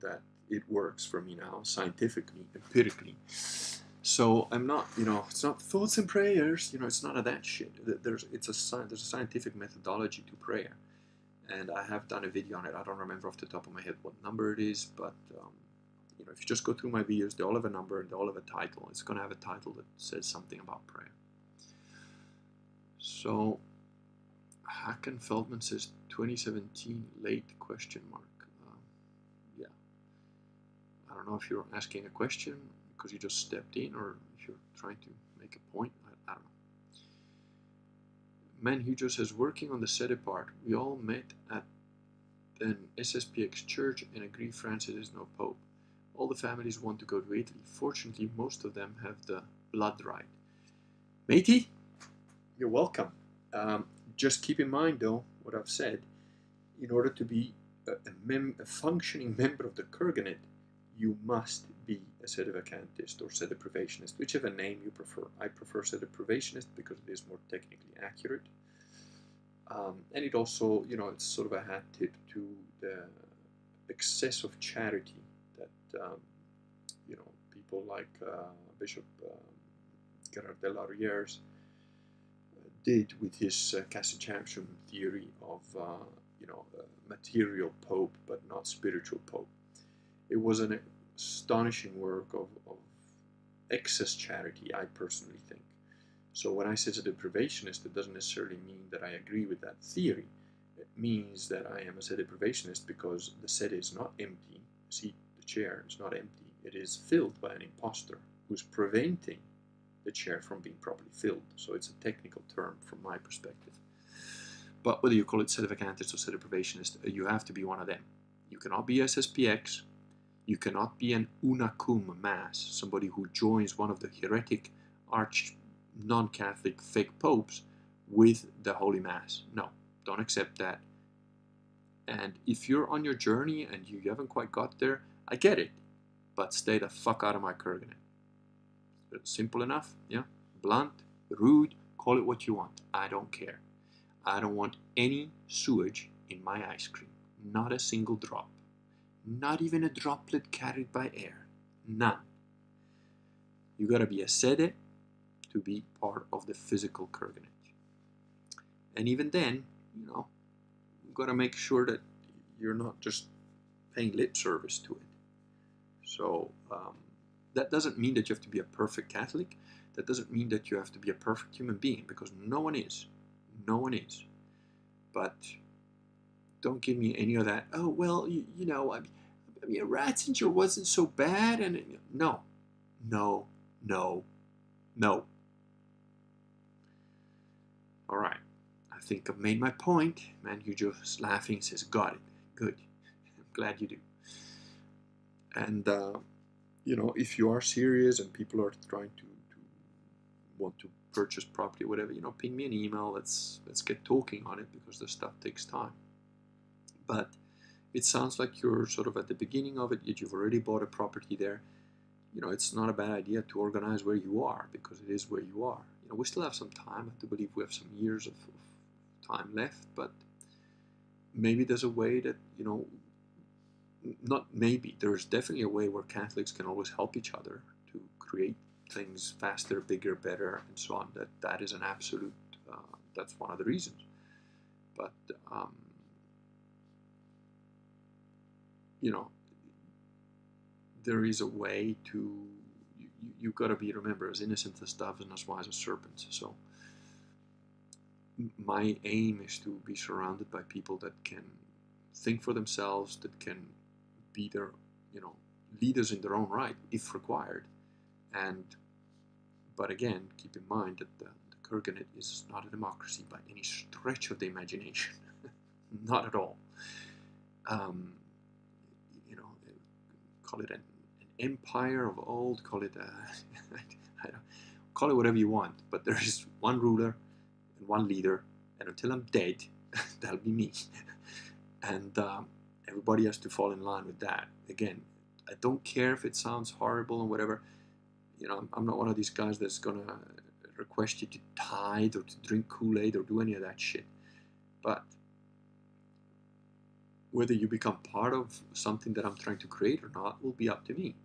that it works for me now, scientifically, empirically. So I'm not, it's not thoughts and prayers. It's none of that shit. There's a scientific methodology to prayer, and I have done a video on it. I don't remember off the top of my head what number it is, but if you just go through my videos, they all have a number and they all have a title. It's going to have a title that says something about prayer. So Hakan Feldman says 2017 late question mark. Yeah, I don't know if you're asking a question because you just stepped in, or if you're trying to make a point. I don't know. Man Hugo says, working on the SEDE part, we all met at an SSPX church and agree Francis is no pope. All the families want to go to Italy. Fortunately, most of them have the blood right. Matey, you're welcome. Just keep in mind, though, what I've said. In order to be a functioning member of the Kurganet, you must be a sedevacantist or sedeprivationist, whichever name you prefer. I prefer sedeprivationist because it is more technically accurate. And it also, it's sort of a hat tip to the excess of charity that, people like Bishop Gerard de la Riers did with his Cassichaption theory of, material pope but not spiritual pope. It was an astonishing work of excess charity, I personally think. So when I say a deprivationist, it doesn't necessarily mean that I agree with that theory. It means that I am a deprivationist because the sede is not empty. See, the chair is not empty. It is filled by an imposter who's preventing the chair from being properly filled. So it's a technical term from my perspective. But whether you call it sedevacantist or sedeprivationist, you have to be one of them. You cannot be SSPX. You cannot be an una cum mass, somebody who joins one of the heretic arch non-Catholic fake popes with the Holy Mass. No, don't accept that. And if you're on your journey and you haven't quite got there, I get it, but stay the fuck out of my Kurganet. Simple enough, yeah? Blunt, rude, call it what you want. I don't care. I don't want any sewage in my ice cream. Not a single drop. Not even a droplet carried by air. None. You gotta be a sede to be part of the physical Kurganet. And even then, you gotta make sure that you're not just paying lip service to it. So that doesn't mean that you have to be a perfect Catholic. That doesn't mean that you have to be a perfect human being, because no one is. No one is. But don't give me any of that, oh, well, I mean, Ratzinger wasn't so bad. And no. All right. I think I've made my point. Man, you just laughing, says, got it. Good. I'm glad you do. And, if you are serious and people are trying to want to purchase property or whatever, ping me an email. Let's get talking on it, because this stuff takes time. But it sounds like you're sort of at the beginning of it, yet you've already bought a property there. It's not a bad idea to organize where you are, because it is where you are. We still have some time. I do believe we have some years of time left, but maybe there's a way that, not maybe, there's definitely a way where Catholics can always help each other to create things faster, bigger, better, and so on. That is an absolute, that's one of the reasons. But, there is a way to, you've got to remember, as innocent as doves and as wise as serpents. So my aim is to be surrounded by people that can think for themselves, that can be their, leaders in their own right, if required. But again, keep in mind that the Kurgan is not a democracy by any stretch of the imagination. Not at all. Um, you know, call it an empire of old, call it I don't, call it whatever you want, but there is one ruler and one leader, and until I'm dead, that'll be me. And everybody has to fall in line with that. Again, I don't care if it sounds horrible and whatever. You know, I'm not one of these guys that's gonna request you to tithe or to drink Kool-Aid or do any of that shit. But whether you become part of something that I'm trying to create or not will be up to me.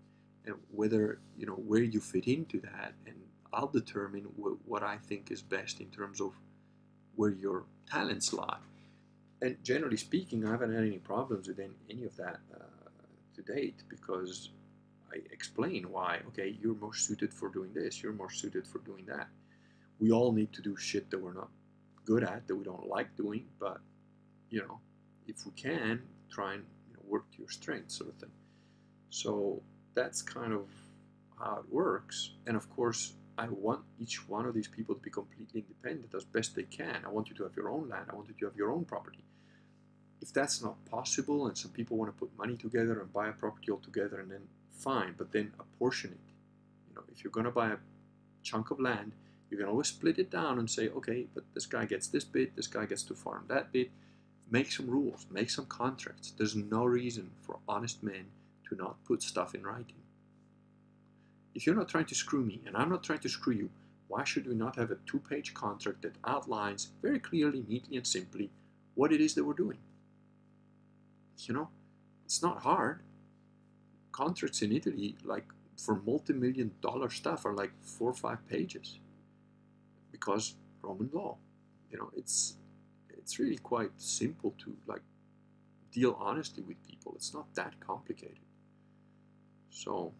And whether, you know, where you fit into that, and I'll determine what I think is best in terms of where your talents lie. And generally speaking, I haven't had any problems with any of that to date, because I explain why. Okay, you're more suited for doing this, you're more suited for doing that. We all need to do shit that we're not good at, that we don't like doing, but, you know, if we can, try and, you know, work to your strengths, sort of thing. So that's kind of how it works. And of course, I want each one of these people to be completely independent as best they can. I want you to have your own land. I want you to have your own property. If that's not possible, and some people want to put money together and buy a property altogether, and then fine, but then apportion it. You know, if you're going to buy a chunk of land, you can always split it down and say, okay, but this guy gets this bit, this guy gets to farm that bit. Make some rules, make some contracts. There's no reason for honest men to not put stuff in writing. If you're not trying to screw me, and I'm not trying to screw you, why should we not have a 2-page contract that outlines very clearly, neatly, and simply what it is that we're doing? You know, it's not hard. Contracts in Italy, like for multi-million-dollar stuff, are like 4 or 5 pages, because Roman law. You know, it's really quite simple to like deal honestly with people. It's not that complicated. So,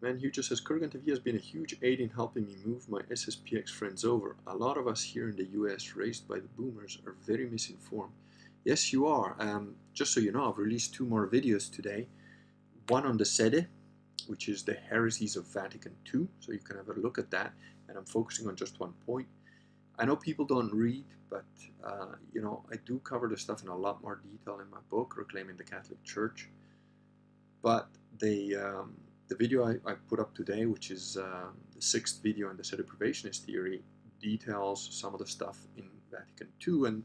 Man Hugh just says, Kurgan TV has been a huge aid in helping me move my SSPX friends over. A lot of us here in the US, raised by the boomers, are very misinformed. Yes, you are. Just so you know, I've released 2 more videos today. One on the Sede, which is the heresies of Vatican II. So you can have a look at that. And I'm focusing on just one point. I know people don't read, but you know, I do cover the stuff in a lot more detail in my book, Reclaiming the Catholic Church. But the video I put up today, which is the 6th video on the sedeprivationists theory, details some of the stuff in Vatican II, and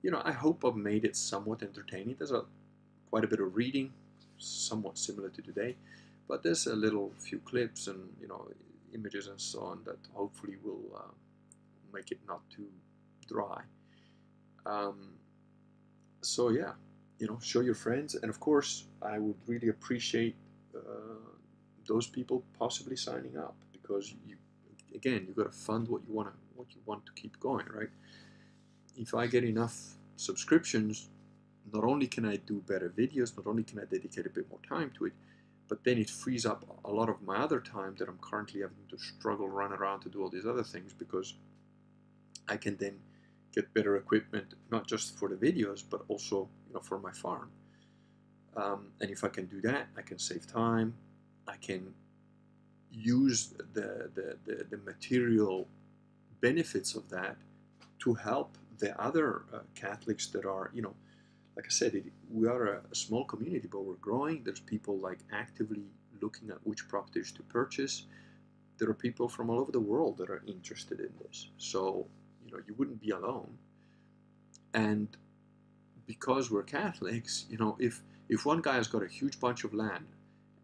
you know, I hope I've made it somewhat entertaining. There's quite a bit of reading, somewhat similar to today, but there's a little few clips and, you know, images and so on that hopefully will make it not too dry. So yeah, you know, show your friends, and of course I would really appreciate those people possibly signing up, because you got to fund what you want to keep going, right? If I get enough subscriptions, not only can I do better videos, not only can I dedicate a bit more time to it, but then it frees up a lot of my other time that I'm currently having to struggle, run around to do all these other things, because I can then get better equipment, not just for the videos, but also, you know, for my farm. And if I can do that, I can save time. I can use the material benefits of that to help the other Catholics that are, you know, like I said, we are a small community, but we're growing. There's people like actively looking at which properties to purchase. There are people from all over the world that are interested in this. So, you know, you wouldn't be alone. And because we're Catholics, you know, if one guy has got a huge bunch of land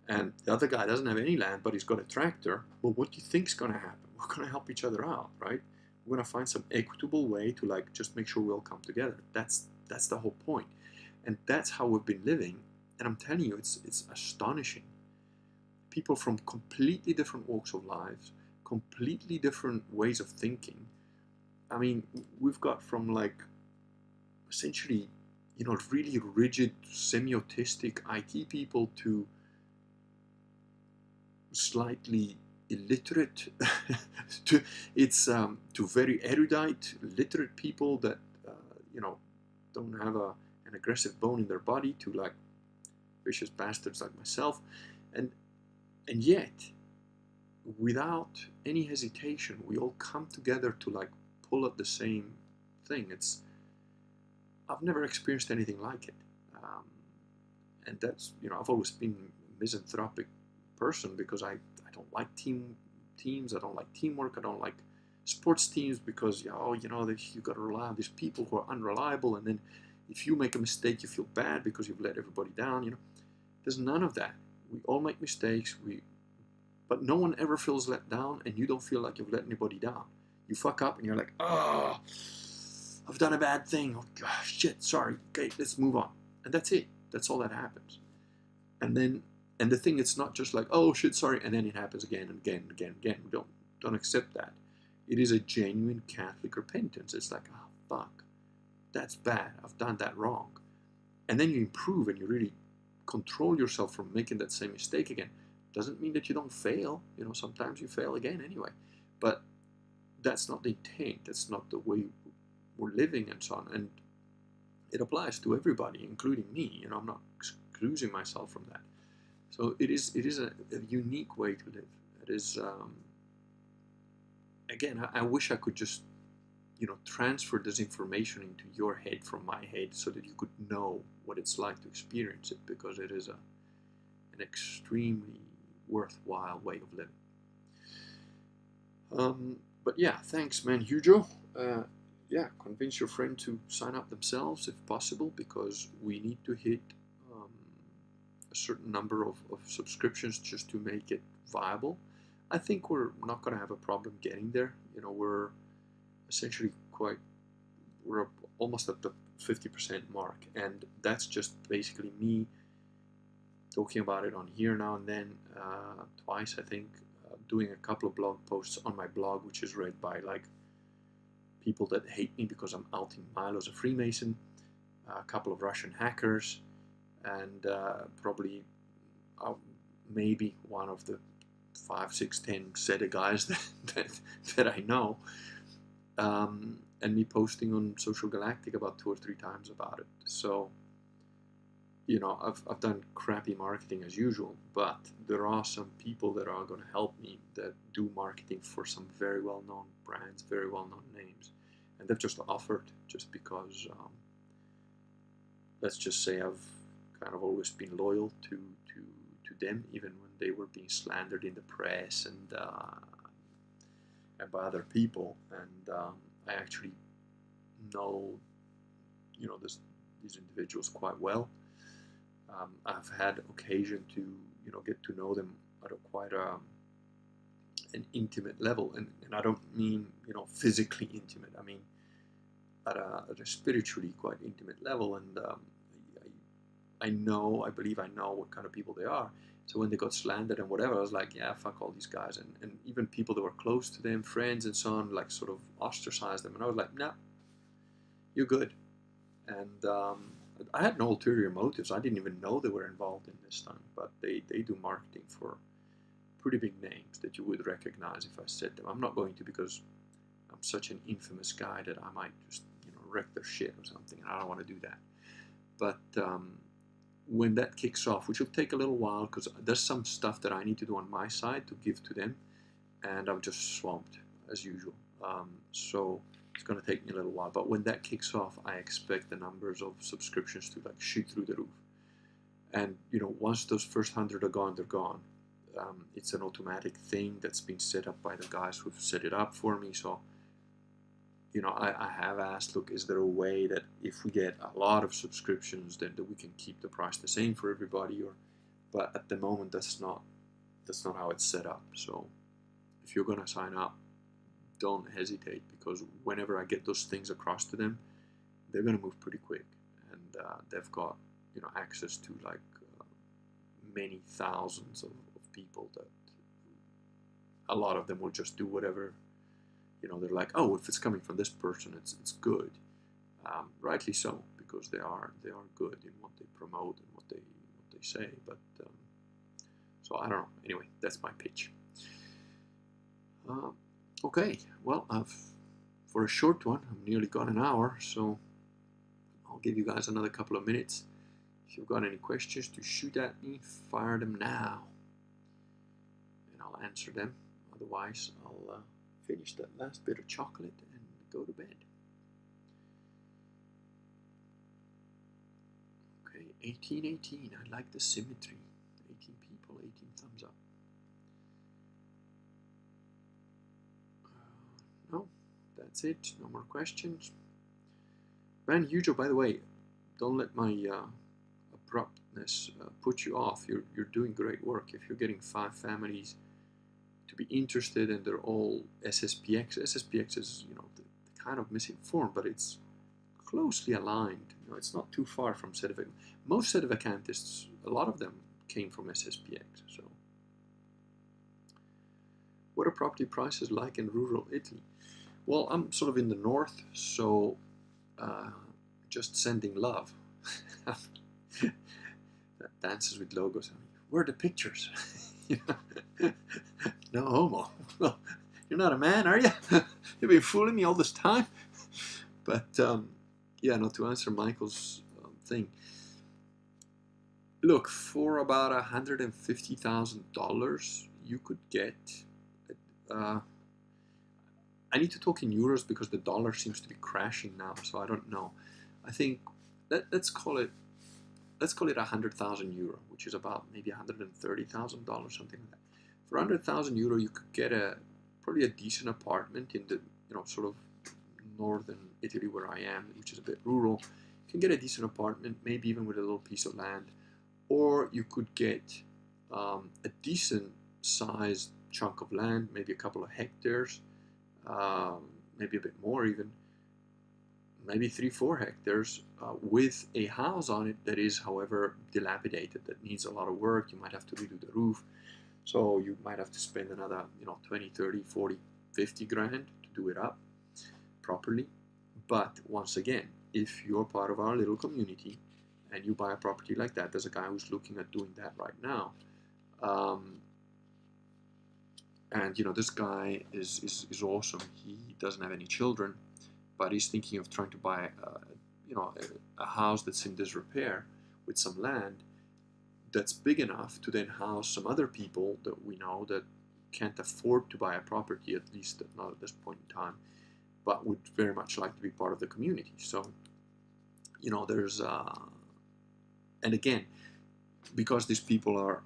and the other guy doesn't have any land, but he's got a tractor, well, what do you think's going to happen? We're going to help each other out, right? We're going to find some equitable way to like just make sure we all come together. That's the whole point. And that's how we've been living. And I'm telling you, it's astonishing. People from completely different walks of life, completely different ways of thinking. I mean, we've got from like essentially, you know, really rigid semi-autistic IT people to slightly illiterate to very erudite, literate people that you know, don't have an aggressive bone in their body, to like vicious bastards like myself, and yet without any hesitation, we all come together to like pull at the same thing. I've never experienced anything like it. And that's, I've always been a misanthropic person because I don't like teams. I don't like teamwork. I don't like sports teams because, you got to rely on these people who are unreliable. And then if you make a mistake, you feel bad because you've let everybody down. There's none of that. We all make mistakes. But no one ever feels let down, and you don't feel like you've let anybody down. You fuck up and you're like, oh, I've done a bad thing. Oh, gosh, shit, sorry. Okay, let's move on. And that's it. That's all that happens. And the thing, it's not just like, oh shit, sorry, and then it happens again and again and again and again. We don't accept that. It is a genuine Catholic repentance. It's like, oh fuck, that's bad. I've done that wrong. And then you improve and you really control yourself from making that same mistake again. Doesn't mean that you don't fail. Sometimes you fail again anyway. But that's not the intent. That's not the way we're living and so on. And it applies to everybody, including me. I'm not excusing myself from that. So it is a unique way to live. It is, again, I wish I could just, transfer this information into your head from my head so that you could know what it's like to experience it, because it is an extremely worthwhile way of living. But yeah, thanks, man, Hugo. Yeah, convince your friend to sign up themselves if possible, because we need to hit a certain number of subscriptions just to make it viable. I think we're not going to have a problem getting there. We're essentially we're almost at the 50% mark, and that's just basically me talking about it on here now and then, twice I think, doing a couple of blog posts on my blog, which is read by like people that hate me because I'm outing Milo as a Freemason, a couple of Russian hackers, and probably maybe one of the 5, 6, 10 set of guys that I know, and me posting on Social Galactic about 2 or 3 times about it. So I've done crappy marketing as usual, but there are some people that are going to help me that do marketing for some very well-known brands, very well-known names, and they've just offered, just because let's just say I've kind of always been loyal to them, even when they were being slandered in the press and by other people, and I actually know these individuals quite well. I've had occasion to get to know them at quite an intimate level, and I don't mean physically intimate. I mean at a spiritually quite intimate level, and I believe I know what kind of people they are. So when they got slandered and whatever, I was like, yeah, fuck all these guys, and even people that were close to them, friends and so on, like sort of ostracized them, and I was like, nah, you're good. And I had no ulterior motives. I didn't even know they were involved in this thing, but they do marketing for pretty big names that you would recognize if I said them. I'm not going to, because I'm such an infamous guy that I might just wreck their shit or something, and I don't want to do that. But when that kicks off, which will take a little while, because there's some stuff that I need to do on my side to give to them, and I'm just swamped as usual. So it's going to take me a little while, but when that kicks off, I expect the numbers of subscriptions to like shoot through the roof. And once those first 100 are gone, they're gone. It's an automatic thing that's been set up by the guys who've set it up for me. So I have asked, look, is there a way that if we get a lot of subscriptions, then that we can keep the price the same for everybody? But at the moment, that's not how it's set up. So if you're going to sign up, don't hesitate, because whenever I get those things across to them, they're going to move pretty quick, and they've got access to like many thousands of people that a lot of them will just do whatever. They're like, oh, if it's coming from this person, it's good. Rightly so, because they are good in what they promote and what they say. But so I don't know. Anyway, that's my pitch. Okay, well, for a short one, I've nearly got an hour, so I'll give you guys another couple of minutes. If you've got any questions to shoot at me, fire them now, and I'll answer them. Otherwise, I'll finish that last bit of chocolate and go to bed. Okay, 1818. I like the symmetry. 18 people, 18 thumbs up. No, that's it. No more questions. Van Hugo, by the way, don't let my abruptness put you off. You're doing great work. If you're getting 5 families to be interested and they're all SSPX. SSPX is, the kind of misinformed, but it's closely aligned. It's not too far from sedevacantists. Most sedevacantists, a lot of them came from SSPX. So, what are property prices like in rural Italy? Well, I'm sort of in the north, so just sending love. That dances with logos. I mean, where are the pictures? No homo. Well, you're not a man, are you? You've been fooling me all this time. But yeah, no, to answer Michael's thing. Look, for about $150,000, you could get. I need to talk in euros because the dollar seems to be crashing now, so I don't know. I think let's call it 100,000 euro, which is about maybe $130,000, something like that. For 100,000 euro, you could get probably a decent apartment in the sort of northern Italy where I am, which is a bit rural. You can get a decent apartment, maybe even with a little piece of land, or you could get a decent sized chunk of land, maybe a couple of hectares, maybe a bit more even, maybe 3-4 hectares, with a house on it that is, however, dilapidated, that needs a lot of work. You might have to redo the roof, so you might have to spend another 20, 30, 40, 50 grand to do it up properly. But once again, if you're part of our little community and you buy a property like that, there's a guy who's looking at doing that right now, and this guy is awesome. He doesn't have any children, but he's thinking of trying to buy a house that's in disrepair with some land that's big enough to then house some other people that we know that can't afford to buy a property, at least not at this point in time, but would very much like to be part of the community. So, there's and again, because these people are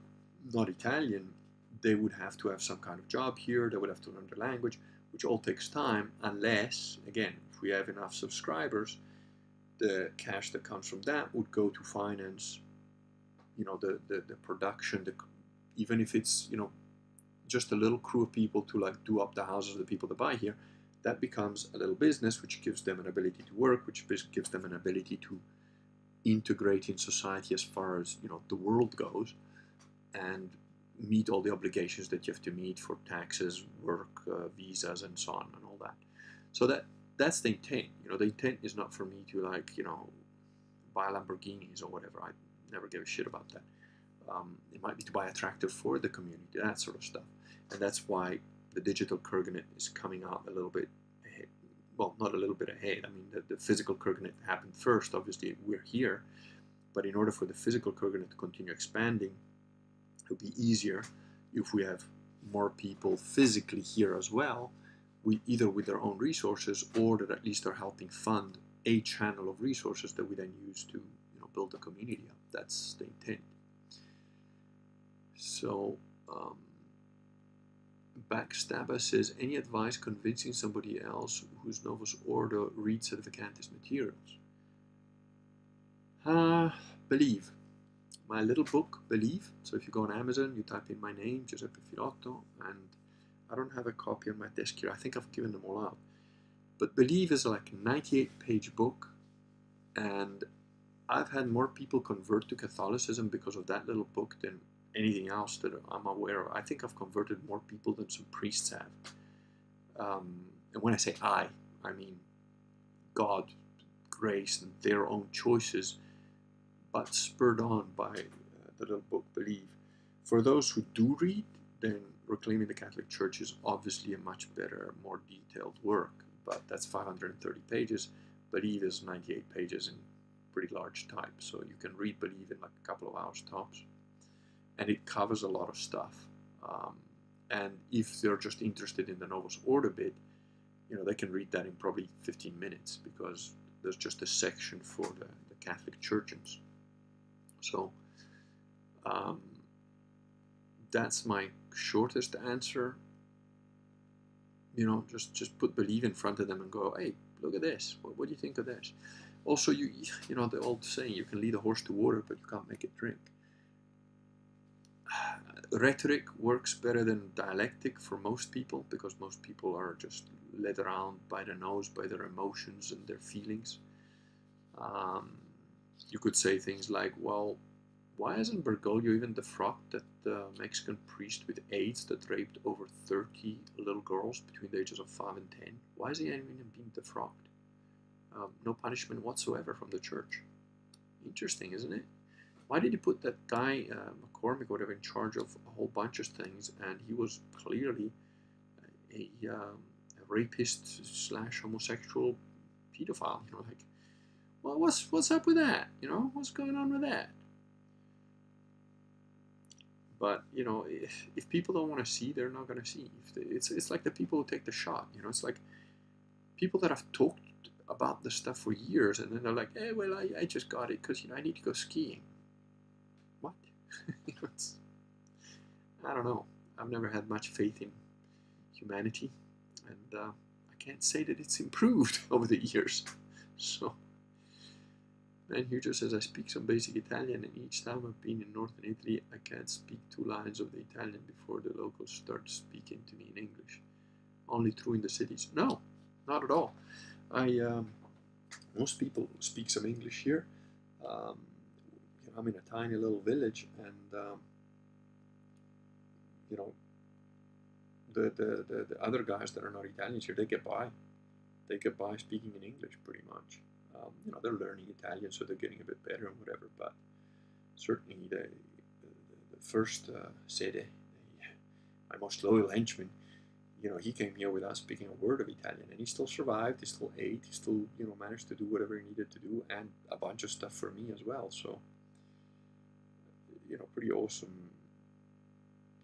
not Italian, they would have to have some kind of job here. They would have to learn the language, which all takes time, unless, again, if we have enough subscribers, the cash that comes from that would go to finance, the production, even if it's, just a little crew of people to like do up the houses of the people that buy here, that becomes a little business, which gives them an ability to work, which gives them an ability to integrate in society as far as, the world goes, and meet all the obligations that you have to meet for taxes, work, visas, and so on, and all that. So that's the intent. The intent is not for me to buy Lamborghinis or whatever. I never give a shit about that. It might be to buy a tractor for the community, that sort of stuff. And that's why the digital Kurganet is coming out a little bit ahead. Well, not a little bit ahead. I mean, the physical Kurganet happened first. Obviously, we're here. But in order for the physical Kurganet to continue expanding, it would be easier if we have more people physically here as well, either with their own resources or that at least are helping fund a channel of resources that we then use to build the community up. That's the intent. So Backstabber says, any advice convincing somebody else whose Novus Ordo reads Sedevacantist materials? Believe. My little book, Believe. So if you go on Amazon, you type in my name, Giuseppe Filotto, and I don't have a copy on my desk here. I think I've given them all out. But Believe is like a 98-page book, and I've had more people convert to Catholicism because of that little book than anything else that I'm aware of. I think I've converted more people than some priests have. And when I say I mean God, grace, and their own choices, but spurred on by the little book Believe. For those who do read, then Reclaiming the Catholic Church is obviously a much better, more detailed work, but that's 530 pages. Believe is 98 pages in pretty large type, so you can read Believe in like a couple of hours tops. And it covers a lot of stuff. And if they're just interested in the Novus Ordo bit, they can read that in probably 15 minutes because there's just a section for the Catholic churches. So that's my shortest answer. Just put believe in front of them and go, hey, look at this. What do you think of this? Also, the old saying, you can lead a horse to water, but you can't make it drink. Rhetoric works better than dialectic for most people because most people are just led around by the nose, by their emotions and their feelings. You could say things like, well, why hasn't Bergoglio even defrocked that Mexican priest with AIDS that raped over 30 little girls between the ages of 5 and 10? Why is he even being defrocked? No punishment whatsoever from the church. Interesting, isn't it? Why did he put that guy, McCormick, whatever, in charge of a whole bunch of things, and he was clearly a rapist / homosexual pedophile? Well, what's up with that? What's going on with that? But if people don't want to see, they're not going to see. It's like the people who take the shot. It's like people that have talked about this stuff for years, and then they're like, "Hey, well, I just got it because I need to go skiing." What? I don't know. I've never had much faith in humanity, and I can't say that it's improved over the years. So. And Hugo says, I speak some basic Italian, and each time I've been in northern Italy, I can't speak 2 lines of the Italian before the locals start speaking to me in English. Only true in the cities. No, not at all. Most people speak some English here. I'm in a tiny little village, and the other guys that are not Italians here, they get by. They get by speaking in English pretty much. They're learning Italian, so they're getting a bit better and whatever. But certainly the first Sede, my most loyal henchman, he came here without speaking a word of Italian, and he still survived. He still ate. He still, managed to do whatever he needed to do, and a bunch of stuff for me as well. So, pretty awesome.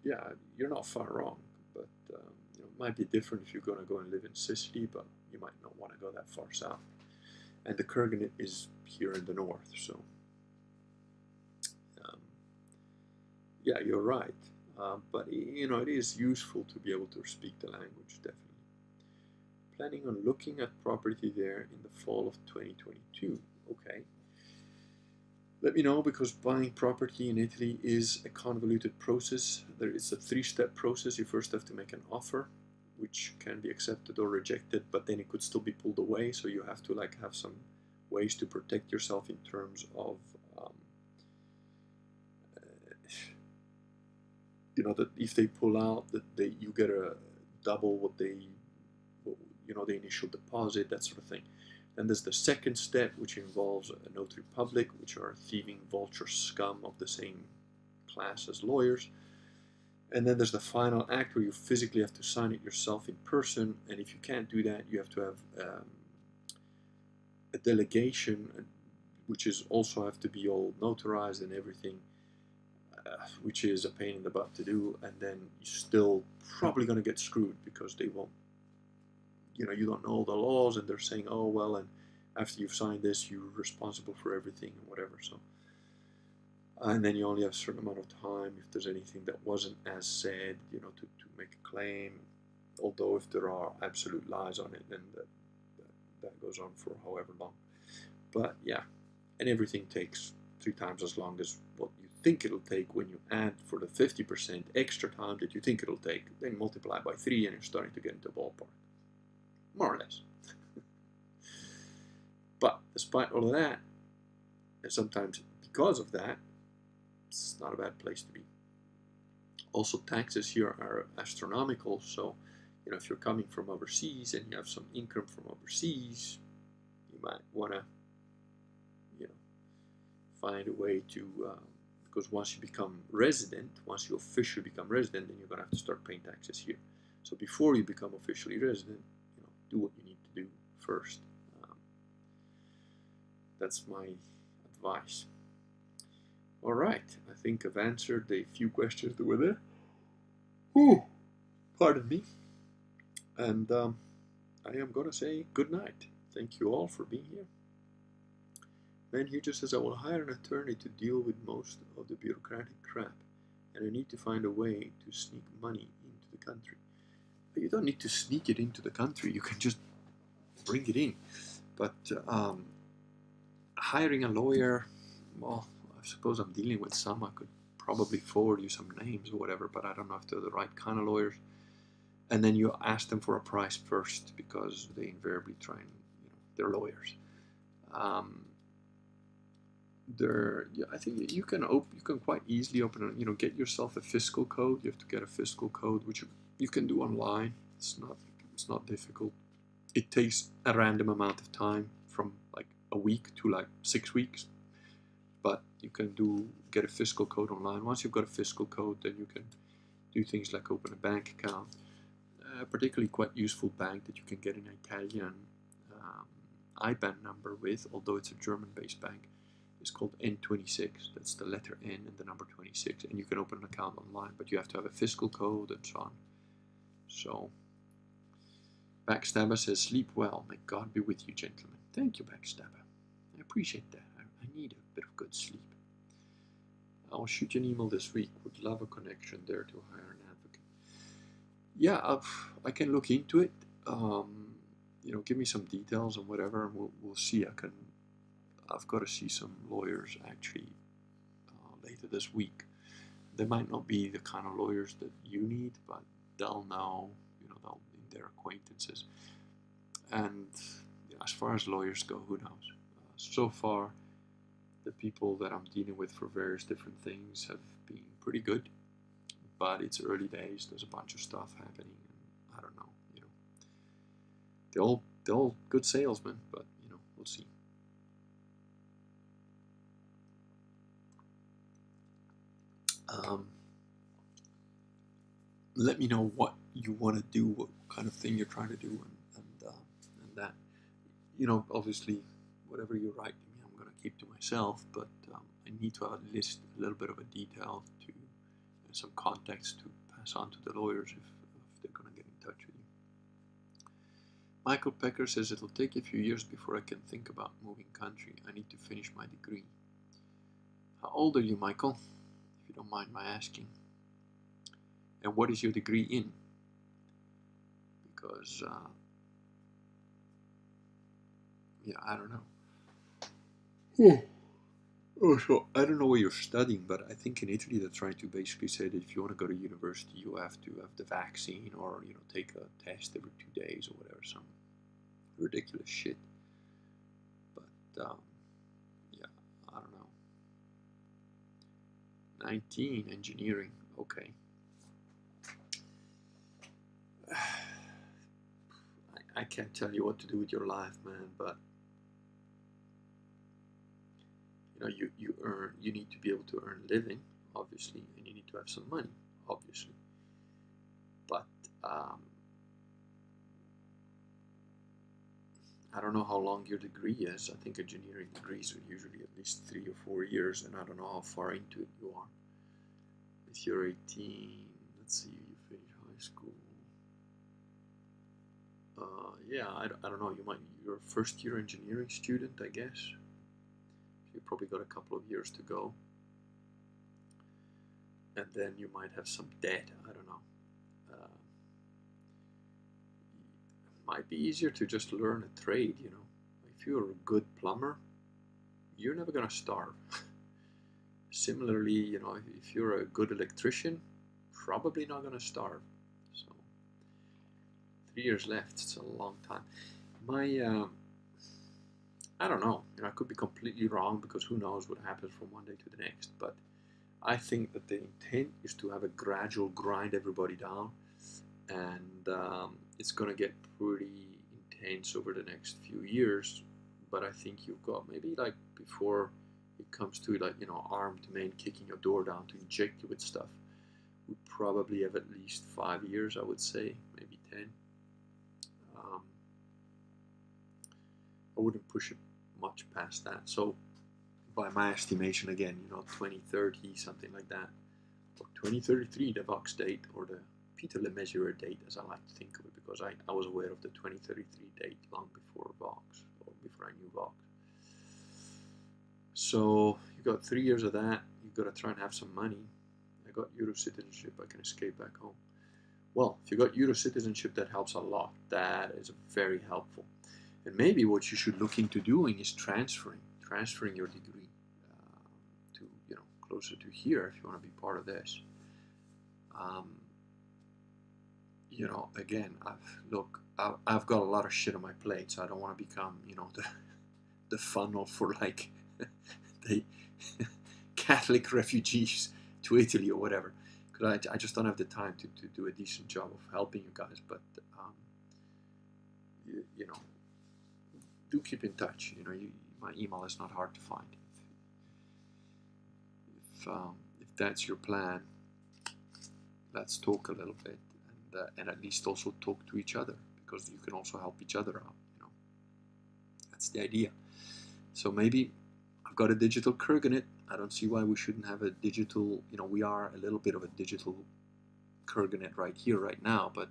Yeah, you're not far wrong, but it might be different if you're going to go and live in Sicily, but you might not want to go that far south. And the Kurgan is here in the north, so yeah, you're right. But it is useful to be able to speak the language, definitely. Planning on looking at property there in the fall of 2022. Okay. Let me know, because buying property in Italy is a convoluted process. There is a 3-step process. You first have to make an offer, which can be accepted or rejected, but then it could still be pulled away. So you have to have some ways to protect yourself in terms of that if they pull out, that you get a double what the initial deposit, that sort of thing. Then there's the second step, which involves a notary public, which are thieving vulture scum of the same class as lawyers. And then there's the final act, where you physically have to sign it yourself in person. And if you can't do that, you have to have a delegation, which is also have to be all notarized and everything, which is a pain in the butt to do. And then you're still probably going to get screwed, because they won't, you don't know the laws, and they're saying, oh, well, and after you've signed this, you're responsible for everything and whatever. So, and then you only have a certain amount of time if there's anything that wasn't as said, to make a claim. Although if there are absolute lies on it, then that goes on for however long. But yeah, and everything takes 3 times as long as what you think it'll take. When you add for the 50% extra time that you think it'll take, then multiply by 3, and you're starting to get into a ballpark, more or less. But despite all of that, and sometimes because of that, it's not a bad place to be. Also, taxes here are astronomical. So, if you're coming from overseas and you have some income from overseas, you might want to, find a way to, because once you become resident, once you officially become resident, then you're going to have to start paying taxes here. So before you become officially resident, do what you need to do first. That's my advice. All right, I think I've answered a few questions that were there. Whew. Pardon me. And I am going to say good night. Thank you all for being here. Man here just says, I will hire an attorney to deal with most of the bureaucratic crap, and I need to find a way to sneak money into the country. But you don't need to sneak it into the country, you can just bring it in. But hiring a lawyer, well, I suppose I'm dealing with some. I could probably forward you some names or whatever, but I don't know if they're the right kind of lawyers. And then you ask them for a price first, because they invariably try and, they're lawyers. I think you can quite easily open get yourself a fiscal code. You have to get a fiscal code, which you can do online. It's not difficult. It takes a random amount of time, from like a week to like 6 weeks, but you can get a fiscal code online. Once you've got a fiscal code, then you can do things like open a bank account. Particularly quite useful bank that you can get an Italian IBAN number with, although it's a German-based bank. It's called N26. That's the letter N and the number 26, and you can open an account online, but you have to have a fiscal code and so on. So, Backstabber says, sleep well. May God be with you, gentlemen. Thank you, Backstabber. I appreciate that. I need a bit of good sleep. I'll shoot you an email this week. Would love a connection there to hire an advocate. Yeah, I can look into it. Give me some details and whatever, and we'll see. I've got to see some lawyers actually later this week. They might not be the kind of lawyers that you need, but they'll know, they'll in their acquaintances. And as far as lawyers go, who knows? So far, the people that I'm dealing with for various different things have been pretty good, but it's early days. There's a bunch of stuff happening, and I don't know. They're all good salesmen, but we'll see. Let me know what you want to do, what kind of thing you're trying to do, and that. Obviously, whatever you write to me, I'm going to keep to myself, but I need to have a little bit of a detail to some context to pass on to the lawyers if they're going to get in touch with you. Michael Pecker says, it'll take a few years before I can think about moving country. I need to finish my degree. How old are you, Michael? If you don't mind my asking. And what is your degree in? Because, I don't know. So I don't know what you're studying, but I think in Italy they're trying to basically say that if you want to go to university, you have to have the vaccine or take a test every 2 days or whatever, some ridiculous shit. But I don't know. 19, engineering, okay. I can't tell you what to do with your life, man, but you need to be able to earn a living, obviously, and you need to have some money, obviously. But I don't know how long your degree is. I think engineering degrees are usually at least 3 or 4 years, and I don't know how far into it you are. If you're 18, let's see, you finish high school. I don't know. You're a first-year engineering student, I guess. You probably got a couple of years to go, and then you might have some debt. I don't know. Might be easier to just learn a trade. If you're a good plumber, you're never gonna starve. Similarly, if you're a good electrician, probably not gonna starve. So 3 years left. It's a long time. I don't know. I could be completely wrong, because who knows what happens from one day to the next. But I think that the intent is to have a gradual grind everybody down, and it's going to get pretty intense over the next few years. But I think you've got maybe before it comes to armed men kicking your door down to inject you with stuff, we probably have at least 5 years, I would say, maybe 10. I wouldn't push it much past that. So by my estimation, again, 2030, something like that, or 2033, the Vox date, or the Peter Le Mesurier date, as I like to think of it, because I was aware of the 2033 date long before Vox, or before I knew Vox. So you got 3 years of that. You've got to try and have some money. I got Euro citizenship. I can escape back home. Well, if you got Euro citizenship, that helps a lot. That is very helpful. And maybe what you should look into doing is transferring your degree to, you know, closer to here if you want to be part of this. You know, again, I've got a lot of shit on my plate, so I don't want to become, you know, the funnel for like the Catholic refugees to Italy or whatever, because I just don't have the time to do a decent job of helping you guys. But you know, do keep in touch. You know, my email is not hard to find. If that's your plan, let's talk a little bit, and at least also talk to each other, because you can also help each other out. You know, that's the idea. So maybe I've got a digital kurganet. I don't see why we shouldn't have a digital. You know, we are a little bit of a digital kurganet right here, right now, but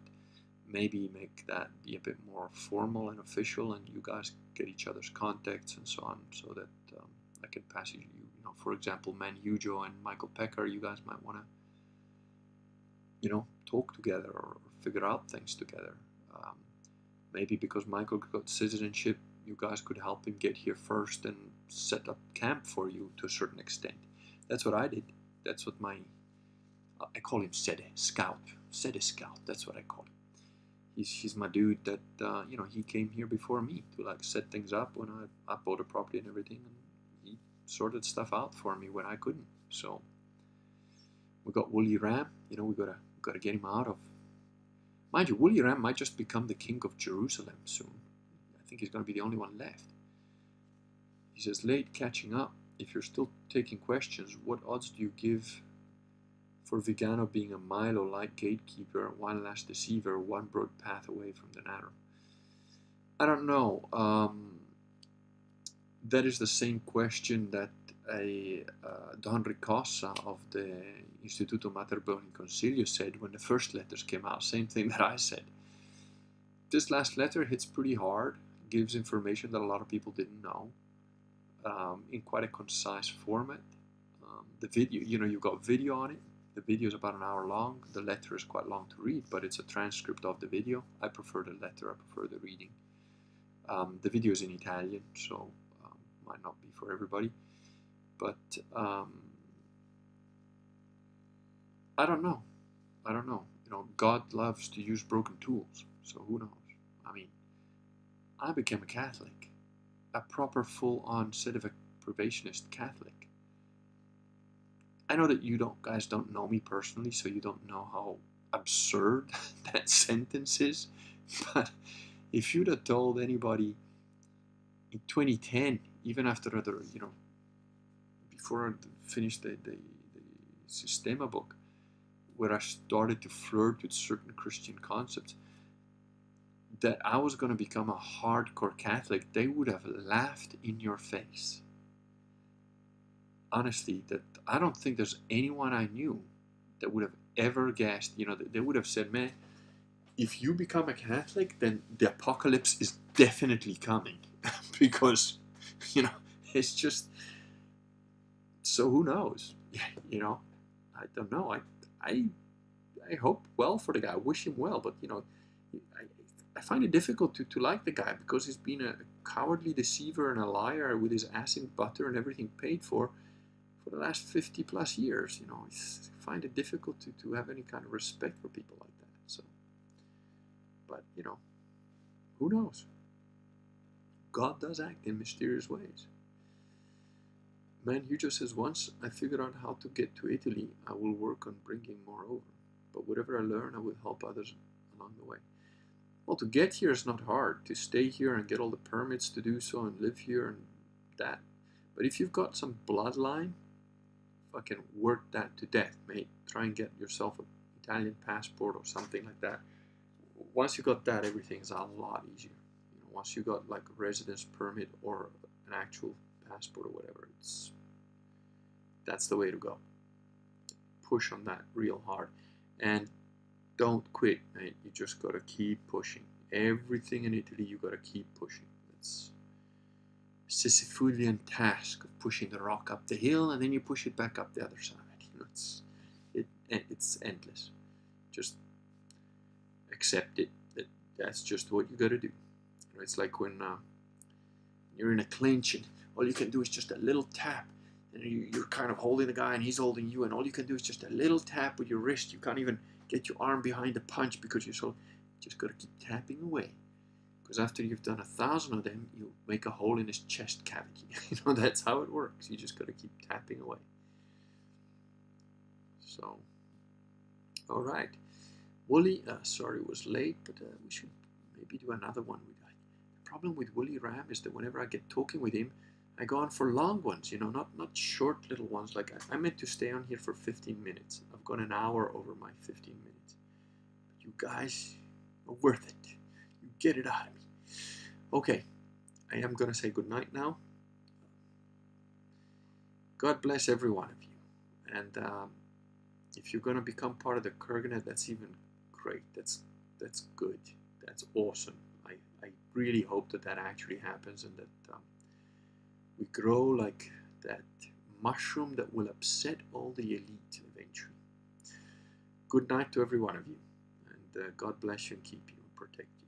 maybe make that be a bit more formal and official, and you guys get each other's contacts and so on, so that I can pass you. You know, for example, Man Hugo and Michael Pecker, you guys might want to, you know, talk together or figure out things together. Maybe because Michael got citizenship, you guys could help him get here first and set up camp for you to a certain extent. That's what I did. That's what I call him Sede Scout. Sede Scout, that's what I call him. He's my dude that, you know, he came here before me to like set things up when I bought a property and everything, and he sorted stuff out for me when I couldn't. So we got Woolly Ram, you know, we gotta get him out of. Mind you, Woolly Ram might just become the king of Jerusalem soon. I think he's gonna be the only one left. He says, late catching up. If you're still taking questions, what odds do you give for Vigano being a Milo-like gatekeeper, one last deceiver, one broad path away from the narrow? I don't know. That is the same question that Don Ricossa of the Istituto Mater Boni Consiglio said when the first letters came out. Same thing that I said. This last letter hits pretty hard, gives information that a lot of people didn't know, in quite a concise format. The video, you know, you've got video on it. The video is about an hour long. The letter is quite long to read, but it's a transcript of the video. I prefer the letter. I prefer the reading. The video is in Italian, so might not be for everybody. But I don't know. You know, God loves to use broken tools, so who knows? I mean, I became a Catholic, a proper full-on probationist Catholic. I know that you guys don't know me personally, so you don't know how absurd that sentence is. But if you'd have told anybody in 2010, even after you know, before I finished the Sistema book, where I started to flirt with certain Christian concepts, that I was going to become a hardcore Catholic, they would have laughed in your face. Honestly, that I don't think there's anyone I knew that would have ever guessed. You know, they would have said, man, if you become a Catholic, then the apocalypse is definitely coming. Because, you know, it's just, so who knows? You know, I don't know. I hope well for the guy. I wish him well, but, you know, I find it difficult to like the guy, because he's been a cowardly deceiver and a liar with his ass in butter and everything paid for the last 50 plus years. You know, I find it difficult to have any kind of respect for people like that. So, but, you know, who knows? God does act in mysterious ways. Man Hugo says, once I figure out how to get to Italy, I will work on bringing more over. But whatever I learn, I will help others along the way. Well, to get here is not hard. To stay here and get all the permits to do so and live here and that. But if you've got some bloodline, fucking work that to death, mate. Try and get yourself an Italian passport or something like that. Once you got that, everything's a lot easier. You know, once you got like a residence permit or an actual passport or whatever, that's the way to go. Push on that real hard. And don't quit, mate. You just gotta keep pushing. Everything in Italy, you gotta keep pushing. It's Sisyphean task of pushing the rock up the hill, and then you push it back up the other side. It's endless. Just accept it. That's just what you gotta do. It's like when you're in a clinch and all you can do is just a little tap, and you're kind of holding the guy and he's holding you, and all you can do is just a little tap with your wrist. You can't even get your arm behind the punch because you're so just gotta keep tapping away. Because after you've done 1,000 of them, you make a hole in his chest cavity. That's how it works. You just gotta keep tapping away. So, all right. Wooly, sorry it was late, but we should maybe do another one. The problem with Wooly Ram is that whenever I get talking with him, I go on for long ones, not short little ones. Like I meant to stay on here for 15 minutes. I've gone an hour over my 15 minutes. But you guys are worth it. You get it out of me. Okay, I am going to say goodnight now. God bless every one of you. And if you're going to become part of the Kurganet, that's even great. That's good. That's awesome. I really hope that actually happens, and that we grow like that mushroom that will upset all the elite eventually. Good night to every one of you, and God bless you and keep you and protect you.